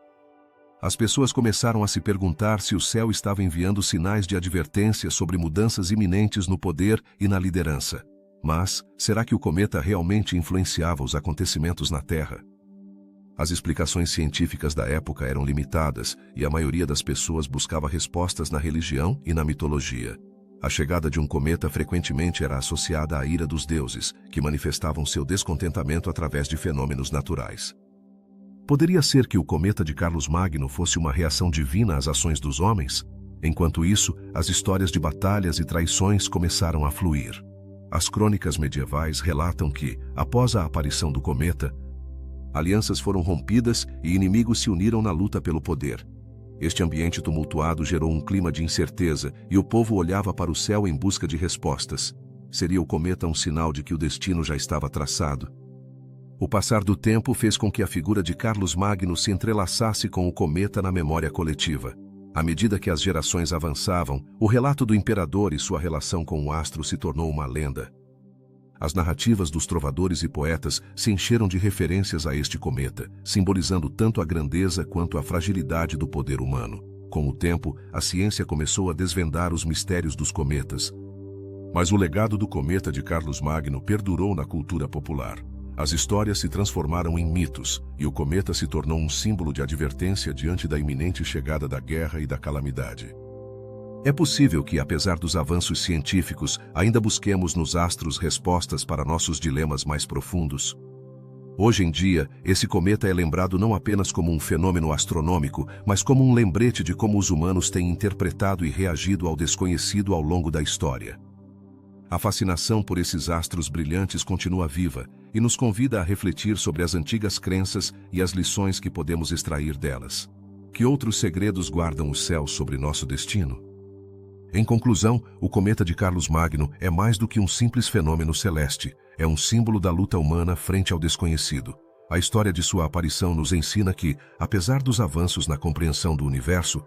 A: As pessoas começaram a se perguntar se o céu estava enviando sinais de advertência sobre mudanças iminentes no poder e na liderança. Mas, será que o cometa realmente influenciava os acontecimentos na Terra? As explicações científicas da época eram limitadas e a maioria das pessoas buscava respostas na religião e na mitologia. A chegada de um cometa frequentemente era associada à ira dos deuses, que manifestavam seu descontentamento através de fenômenos naturais. Poderia ser que o cometa de Carlos Magno fosse uma reação divina às ações dos homens? Enquanto isso, as histórias de batalhas e traições começaram a fluir. As crônicas medievais relatam que, após a aparição do cometa, alianças foram rompidas e inimigos se uniram na luta pelo poder. Este ambiente tumultuado gerou um clima de incerteza e o povo olhava para o céu em busca de respostas. Seria o cometa um sinal de que o destino já estava traçado? O passar do tempo fez com que a figura de Carlos Magno se entrelaçasse com o cometa na memória coletiva. À medida que as gerações avançavam, o relato do imperador e sua relação com o astro se tornou uma lenda. As narrativas dos trovadores e poetas se encheram de referências a este cometa, simbolizando tanto a grandeza quanto a fragilidade do poder humano. Com o tempo, a ciência começou a desvendar os mistérios dos cometas. Mas o legado do cometa de Carlos Magno perdurou na cultura popular. As histórias se transformaram em mitos, e o cometa se tornou um símbolo de advertência diante da iminente chegada da guerra e da calamidade. É possível que, apesar dos avanços científicos, ainda busquemos nos astros respostas para nossos dilemas mais profundos. Hoje em dia, esse cometa é lembrado não apenas como um fenômeno astronômico, mas como um lembrete de como os humanos têm interpretado e reagido ao desconhecido ao longo da história. A fascinação por esses astros brilhantes continua viva e nos convida a refletir sobre as antigas crenças e as lições que podemos extrair delas. Que outros segredos guardam o céu sobre nosso destino? Em conclusão, o cometa de Carlos Magno é mais do que um simples fenômeno celeste, é um símbolo da luta humana frente ao desconhecido. A história de sua aparição nos ensina que, apesar dos avanços na compreensão do universo,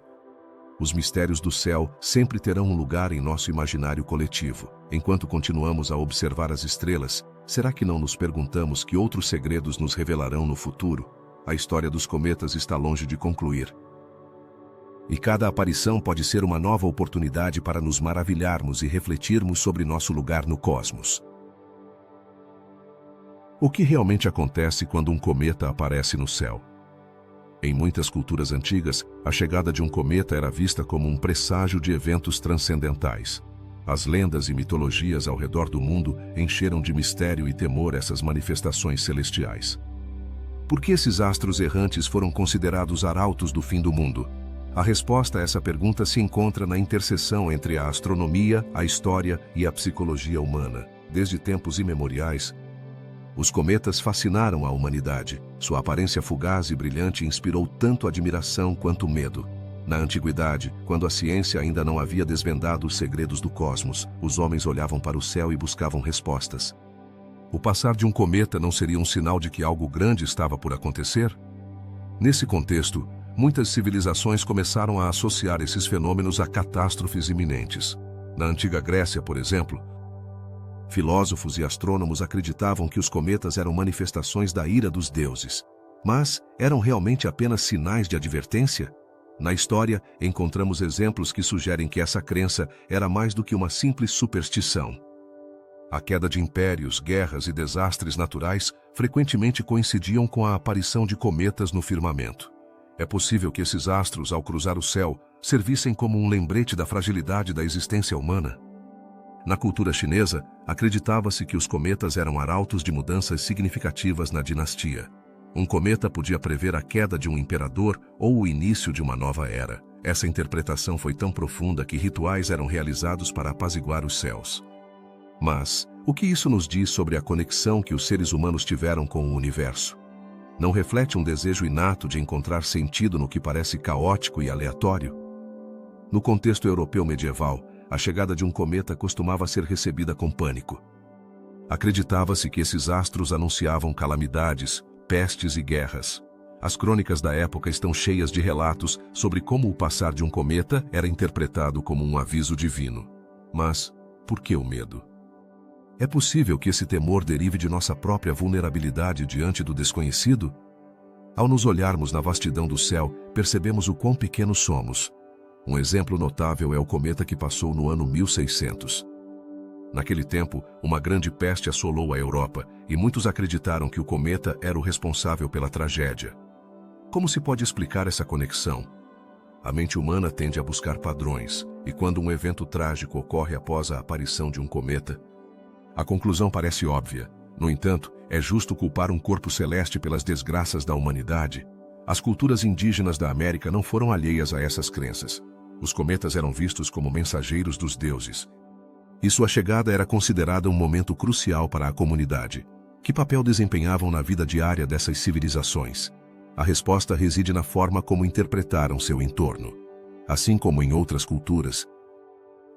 A: os mistérios do céu sempre terão um lugar em nosso imaginário coletivo. Enquanto continuamos a observar as estrelas, será que não nos perguntamos que outros segredos nos revelarão no futuro? A história dos cometas está longe de concluir. E cada aparição pode ser uma nova oportunidade para nos maravilharmos e refletirmos sobre nosso lugar no cosmos. O que realmente acontece quando um cometa aparece no céu? Em muitas culturas antigas, a chegada de um cometa era vista como um presságio de eventos transcendentais. As lendas e mitologias ao redor do mundo encheram de mistério e temor essas manifestações celestiais. Por que esses astros errantes foram considerados arautos do fim do mundo? A resposta a essa pergunta se encontra na interseção entre a astronomia, a história e a psicologia humana. Desde tempos imemoriais, os cometas fascinaram a humanidade. Sua aparência fugaz e brilhante inspirou tanto admiração quanto medo. Na antiguidade, quando a ciência ainda não havia desvendado os segredos do cosmos, os homens olhavam para o céu e buscavam respostas. O passar de um cometa não seria um sinal de que algo grande estava por acontecer? Nesse contexto, muitas civilizações começaram a associar esses fenômenos a catástrofes iminentes. Na antiga Grécia, por exemplo, Filósofos e astrônomos acreditavam que os cometas eram manifestações da ira dos deuses. Mas eram realmente apenas sinais de advertência? Na história, encontramos exemplos que sugerem que essa crença era mais do que uma simples superstição. A queda de impérios, guerras e desastres naturais frequentemente coincidiam com a aparição de cometas no firmamento. É possível que esses astros, ao cruzar o céu, servissem como um lembrete da fragilidade da existência humana. Na cultura chinesa, acreditava-se que os cometas eram arautos de mudanças significativas na dinastia. Um cometa podia prever a queda de um imperador ou o início de uma nova era. Essa interpretação foi tão profunda que rituais eram realizados para apaziguar os céus. Mas, o que isso nos diz sobre a conexão que os seres humanos tiveram com o universo? Não reflete um desejo inato de encontrar sentido no que parece caótico e aleatório? No contexto europeu medieval, a chegada de um cometa costumava ser recebida com pânico. Acreditava-se que esses astros anunciavam calamidades, pestes e guerras. As crônicas da época estão cheias de relatos sobre como o passar de um cometa era interpretado como um aviso divino. Mas, por que o medo? É possível que esse temor derive de nossa própria vulnerabilidade diante do desconhecido? Ao nos olharmos na vastidão do céu, percebemos o quão pequenos somos. Um exemplo notável é o cometa que passou no ano 1600. Naquele tempo, uma grande peste assolou a Europa e muitos acreditaram que o cometa era o responsável pela tragédia. Como se pode explicar essa conexão? A mente humana tende a buscar padrões, e quando um evento trágico ocorre após a aparição de um cometa, a conclusão parece óbvia. No entanto, é justo culpar um corpo celeste pelas desgraças da humanidade? As culturas indígenas da América não foram alheias a essas crenças. Os cometas eram vistos como mensageiros dos deuses. E sua chegada era considerada um momento crucial para a comunidade. Que papel desempenhavam na vida diária dessas civilizações? A resposta reside na forma como interpretaram seu entorno. Assim como em outras culturas,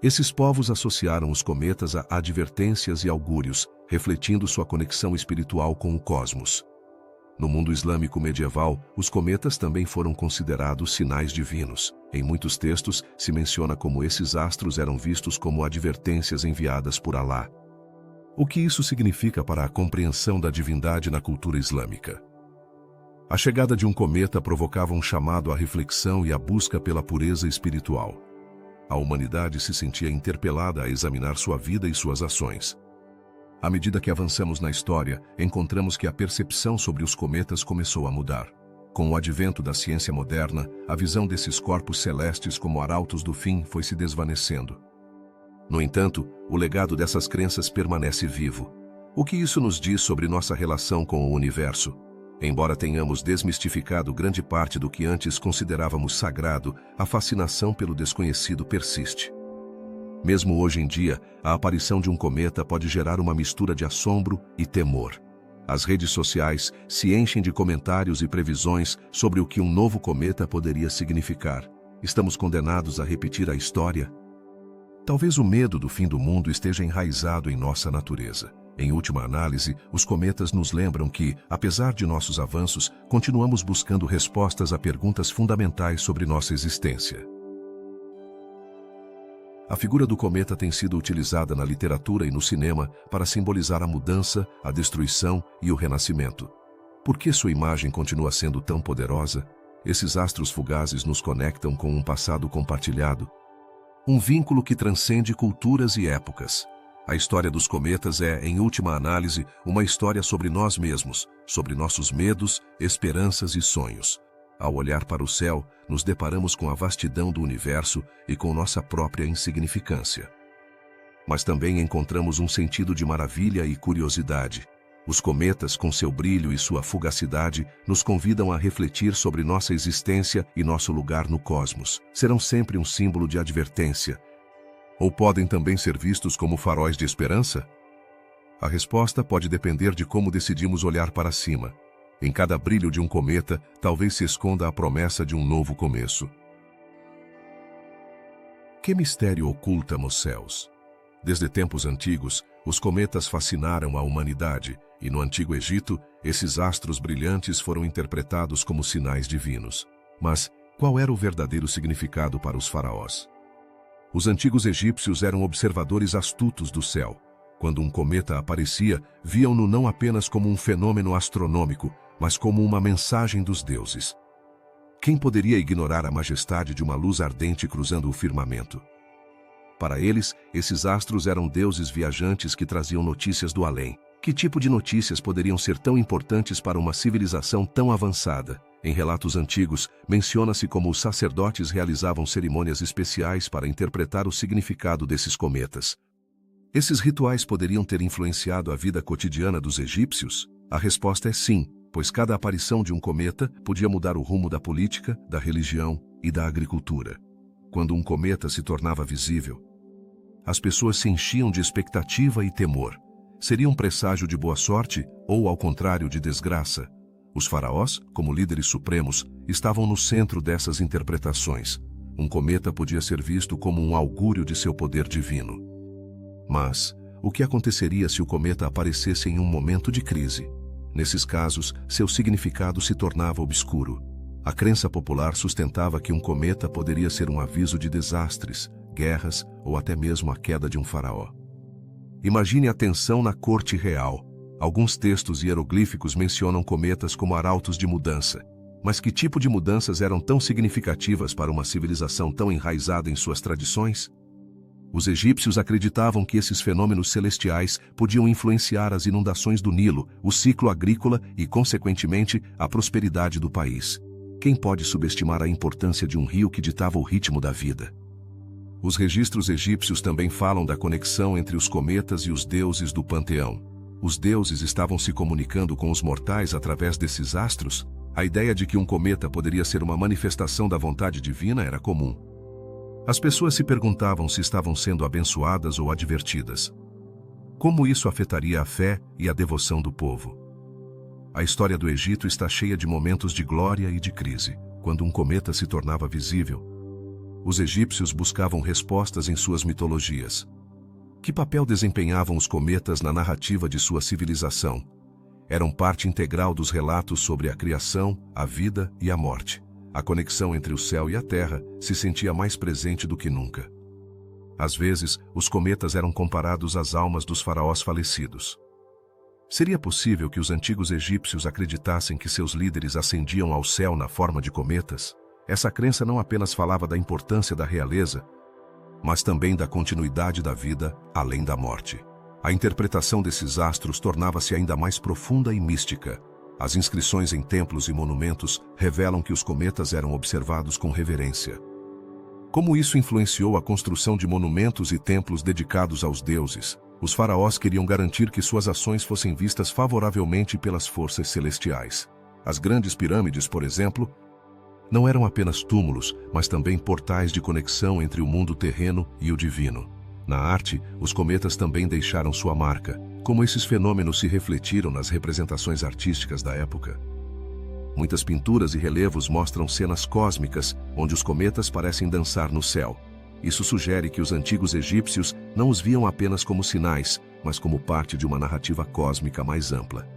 A: esses povos associaram os cometas a advertências e augúrios, refletindo sua conexão espiritual com o cosmos. No mundo islâmico medieval, os cometas também foram considerados sinais divinos. Em muitos textos, se menciona como esses astros eram vistos como advertências enviadas por Alá. O que isso significa para a compreensão da divindade na cultura islâmica? A chegada de um cometa provocava um chamado à reflexão e à busca pela pureza espiritual. A humanidade se sentia interpelada a examinar sua vida e suas ações. À medida que avançamos na história, encontramos que a percepção sobre os cometas começou a mudar. Com o advento da ciência moderna, a visão desses corpos celestes como arautos do fim foi se desvanecendo. No entanto, o legado dessas crenças permanece vivo. O que isso nos diz sobre nossa relação com o universo? Embora tenhamos desmistificado grande parte do que antes considerávamos sagrado, a fascinação pelo desconhecido persiste. Mesmo hoje em dia, a aparição de um cometa pode gerar uma mistura de assombro e temor. As redes sociais se enchem de comentários e previsões sobre o que um novo cometa poderia significar. Estamos condenados a repetir a história? Talvez o medo do fim do mundo esteja enraizado em nossa natureza. Em última análise, os cometas nos lembram que, apesar de nossos avanços, continuamos buscando respostas a perguntas fundamentais sobre nossa existência. A figura do cometa tem sido utilizada na literatura e no cinema para simbolizar a mudança, a destruição e o renascimento. Por que sua imagem continua sendo tão poderosa? Esses astros fugazes nos conectam com um passado compartilhado, um vínculo que transcende culturas e épocas. A história dos cometas é, em última análise, uma história sobre nós mesmos, sobre nossos medos, esperanças e sonhos. Ao olhar para o céu, nos deparamos com a vastidão do universo e com nossa própria insignificância. Mas também encontramos um sentido de maravilha e curiosidade. Os cometas, com seu brilho e sua fugacidade, nos convidam a refletir sobre nossa existência e nosso lugar no cosmos. Serão sempre um símbolo de advertência, ou podem também ser vistos como faróis de esperança? A resposta pode depender de como decidimos olhar para cima. Em cada brilho de um cometa, talvez se esconda a promessa de um novo começo. Que mistério oculta nos céus? Desde tempos antigos, os cometas fascinaram a humanidade, e no Antigo Egito, esses astros brilhantes foram interpretados como sinais divinos. Mas qual era o verdadeiro significado para os faraós? Os antigos egípcios eram observadores astutos do céu. Quando um cometa aparecia, viam-no não apenas como um fenômeno astronômico, mas como uma mensagem dos deuses. Quem poderia ignorar a majestade de uma luz ardente cruzando o firmamento? Para eles, esses astros eram deuses viajantes que traziam notícias do além. Que tipo de notícias poderiam ser tão importantes para uma civilização tão avançada? Em relatos antigos, menciona-se como os sacerdotes realizavam cerimônias especiais para interpretar o significado desses cometas. Esses rituais poderiam ter influenciado a vida cotidiana dos egípcios? A resposta é sim, pois cada aparição de um cometa podia mudar o rumo da política, da religião e da agricultura. Quando um cometa se tornava visível, as pessoas se enchiam de expectativa e temor. Seria um presságio de boa sorte ou, ao contrário, de desgraça? Os faraós, como líderes supremos, estavam no centro dessas interpretações. Um cometa podia ser visto como um augúrio de seu poder divino. Mas, o que aconteceria se o cometa aparecesse em um momento de crise? Nesses casos, seu significado se tornava obscuro. A crença popular sustentava que um cometa poderia ser um aviso de desastres, guerras ou até mesmo a queda de um faraó. Imagine a tensão na corte real. Alguns textos hieroglíficos mencionam cometas como arautos de mudança. Mas que tipo de mudanças eram tão significativas para uma civilização tão enraizada em suas tradições? Os egípcios acreditavam que esses fenômenos celestiais podiam influenciar as inundações do Nilo, o ciclo agrícola e, consequentemente, a prosperidade do país. Quem pode subestimar a importância de um rio que ditava o ritmo da vida? Os registros egípcios também falam da conexão entre os cometas e os deuses do panteão. Os deuses estavam se comunicando com os mortais através desses astros? A ideia de que um cometa poderia ser uma manifestação da vontade divina era comum. As pessoas se perguntavam se estavam sendo abençoadas ou advertidas. Como isso afetaria a fé e a devoção do povo? A história do Egito está cheia de momentos de glória e de crise. Quando um cometa se tornava visível, os egípcios buscavam respostas em suas mitologias. Que papel desempenhavam os cometas na narrativa de sua civilização? Eram parte integral dos relatos sobre a criação, a vida e a morte. A conexão entre o céu e a terra se sentia mais presente do que nunca. Às vezes, os cometas eram comparados às almas dos faraós falecidos. Seria possível que os antigos egípcios acreditassem que seus líderes ascendiam ao céu na forma de cometas? Essa crença não apenas falava da importância da realeza, mas também da continuidade da vida além da morte. A interpretação desses astros tornava-se ainda mais profunda e mística. As inscrições em templos e monumentos revelam que os cometas eram observados com reverência. Como isso influenciou a construção de monumentos e templos dedicados aos deuses? Os faraós queriam garantir que suas ações fossem vistas favoravelmente pelas forças celestiais. As grandes pirâmides, por exemplo, não eram apenas túmulos, mas também portais de conexão entre o mundo terreno e o divino. Na arte, os cometas também deixaram sua marca. Como esses fenômenos se refletiram nas representações artísticas da época? Muitas pinturas e relevos mostram cenas cósmicas, onde os cometas parecem dançar no céu. Isso sugere que os antigos egípcios não os viam apenas como sinais, mas como parte de uma narrativa cósmica mais ampla.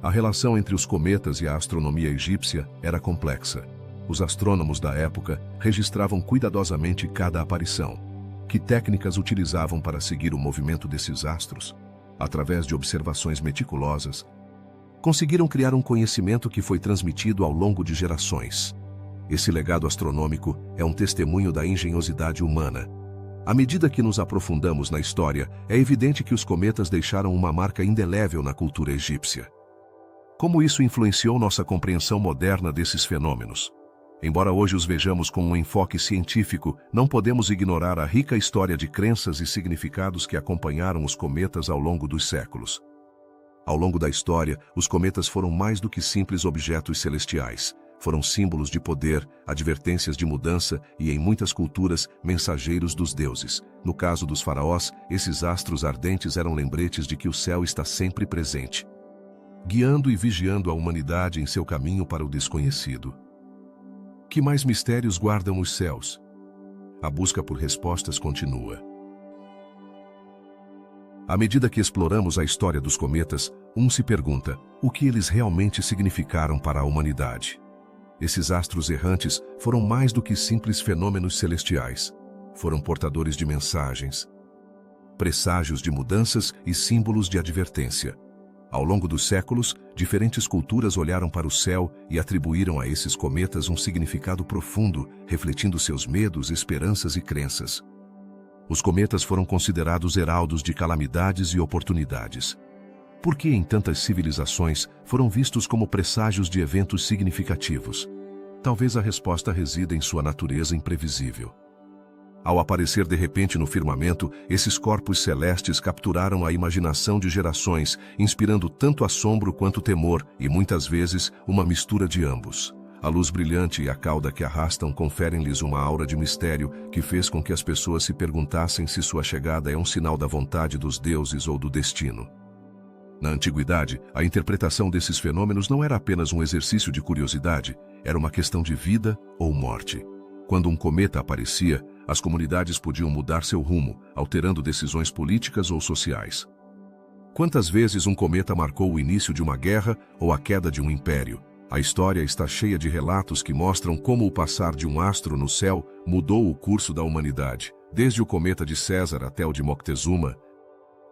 A: A relação entre os cometas e a astronomia egípcia era complexa. Os astrônomos da época registravam cuidadosamente cada aparição. Que técnicas utilizavam para seguir o movimento desses astros? Através de observações meticulosas, conseguiram criar um conhecimento que foi transmitido ao longo de gerações. Esse legado astronômico é um testemunho da engenhosidade humana. À medida que nos aprofundamos na história, é evidente que os cometas deixaram uma marca indelével na cultura egípcia. Como isso influenciou nossa compreensão moderna desses fenômenos? Embora hoje os vejamos com um enfoque científico, não podemos ignorar a rica história de crenças e significados que acompanharam os cometas ao longo dos séculos. Ao longo da história, os cometas foram mais do que simples objetos celestiais. Foram símbolos de poder, advertências de mudança e, em muitas culturas, mensageiros dos deuses. No caso dos faraós, esses astros ardentes eram lembretes de que o céu está sempre presente, guiando e vigiando a humanidade em seu caminho para o desconhecido. Que mais mistérios guardam os céus? A busca por respostas continua. À medida que exploramos a história dos cometas, se pergunta o que eles realmente significaram para a humanidade. Esses astros errantes foram mais do que simples fenômenos celestiais. Foram portadores de mensagens, presságios de mudanças e símbolos de advertência. Ao longo dos séculos, diferentes culturas olharam para o céu e atribuíram a esses cometas um significado profundo, refletindo seus medos, esperanças e crenças. Os cometas foram considerados heraldos de calamidades e oportunidades. Por que em tantas civilizações foram vistos como presságios de eventos significativos? Talvez a resposta resida em sua natureza imprevisível. Ao aparecer de repente no firmamento, esses corpos celestes capturaram a imaginação de gerações, inspirando tanto assombro quanto temor e, muitas vezes, uma mistura de ambos. A luz brilhante e a cauda que arrastam conferem-lhes uma aura de mistério que fez com que as pessoas se perguntassem se sua chegada é um sinal da vontade dos deuses ou do destino. Na antiguidade, a interpretação desses fenômenos não era apenas um exercício de curiosidade, era uma questão de vida ou morte. Quando um cometa aparecia, as comunidades podiam mudar seu rumo, alterando decisões políticas ou sociais. Quantas vezes um cometa marcou o início de uma guerra ou a queda de um império? A história está cheia de relatos que mostram como o passar de um astro no céu mudou o curso da humanidade. Desde o cometa de César até o de Moctezuma,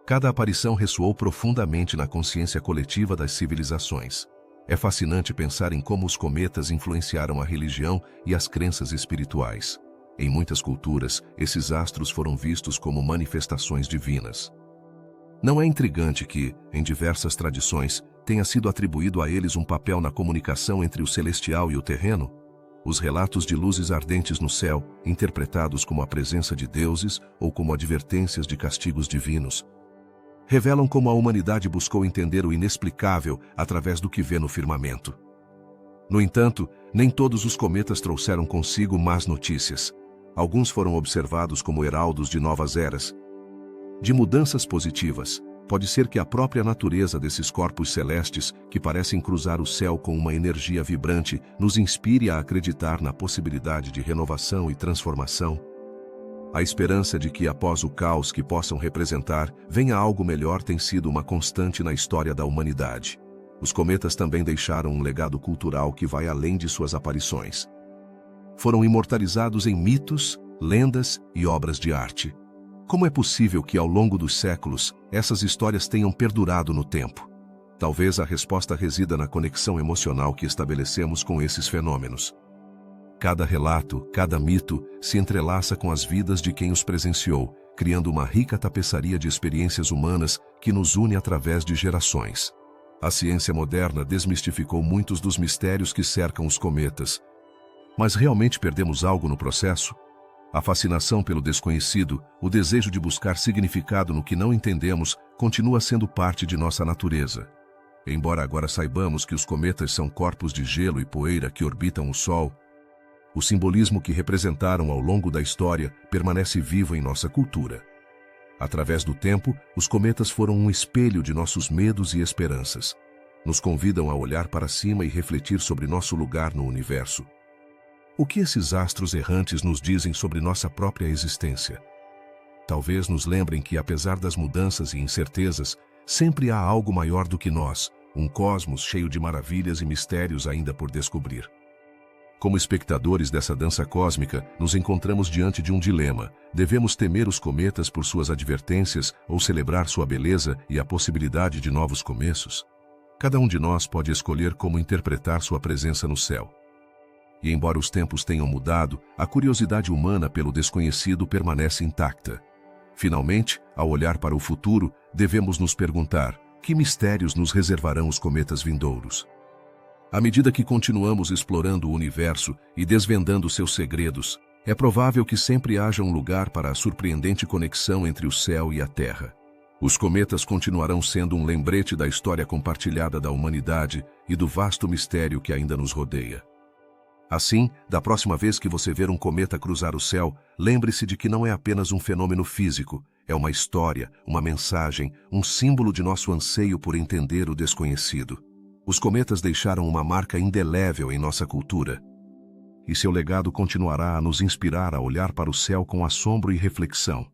A: cada aparição ressoou profundamente na consciência coletiva das civilizações. É fascinante pensar em como os cometas influenciaram a religião e as crenças espirituais. Em muitas culturas, esses astros foram vistos como manifestações divinas. Não é intrigante que, em diversas tradições, tenha sido atribuído a eles um papel na comunicação entre o celestial e o terreno? Os relatos de luzes ardentes no céu, interpretados como a presença de deuses ou como advertências de castigos divinos, revelam como a humanidade buscou entender o inexplicável através do que vê no firmamento. No entanto, nem todos os cometas trouxeram consigo más notícias. Alguns foram observados como heraldos de novas eras, de mudanças positivas. Pode ser que a própria natureza desses corpos celestes, que parecem cruzar o céu com uma energia vibrante, nos inspire a acreditar na possibilidade de renovação e transformação. A esperança de que, após o caos que possam representar, venha algo melhor tem sido uma constante na história da humanidade. Os cometas também deixaram um legado cultural que vai além de suas aparições. Foram imortalizados em mitos, lendas e obras de arte. Como é possível que, ao longo dos séculos, essas histórias tenham perdurado no tempo? Talvez a resposta resida na conexão emocional que estabelecemos com esses fenômenos. Cada relato, cada mito, se entrelaça com as vidas de quem os presenciou, criando uma rica tapeçaria de experiências humanas que nos une através de gerações. A ciência moderna desmistificou muitos dos mistérios que cercam os cometas. Mas realmente perdemos algo no processo? A fascinação pelo desconhecido, o desejo de buscar significado no que não entendemos, continua sendo parte de nossa natureza. Embora agora saibamos que os cometas são corpos de gelo e poeira que orbitam o Sol, o simbolismo que representaram ao longo da história permanece vivo em nossa cultura. Através do tempo, os cometas foram um espelho de nossos medos e esperanças. Nos convidam a olhar para cima e refletir sobre nosso lugar no universo. O que esses astros errantes nos dizem sobre nossa própria existência? Talvez nos lembrem que, apesar das mudanças e incertezas, sempre há algo maior do que nós, um cosmos cheio de maravilhas e mistérios ainda por descobrir. Como espectadores dessa dança cósmica, nos encontramos diante de um dilema. Devemos temer os cometas por suas advertências ou celebrar sua beleza e a possibilidade de novos começos? Cada um de nós pode escolher como interpretar sua presença no céu. E embora os tempos tenham mudado, a curiosidade humana pelo desconhecido permanece intacta. Finalmente, ao olhar para o futuro, devemos nos perguntar: que mistérios nos reservarão os cometas vindouros? À medida que continuamos explorando o universo e desvendando seus segredos, é provável que sempre haja um lugar para a surpreendente conexão entre o céu e a Terra. Os cometas continuarão sendo um lembrete da história compartilhada da humanidade e do vasto mistério que ainda nos rodeia. Assim, da próxima vez que você ver um cometa cruzar o céu, lembre-se de que não é apenas um fenômeno físico, é uma história, uma mensagem, um símbolo de nosso anseio por entender o desconhecido. Os cometas deixaram uma marca indelével em nossa cultura, e seu legado continuará a nos inspirar a olhar para o céu com assombro e reflexão.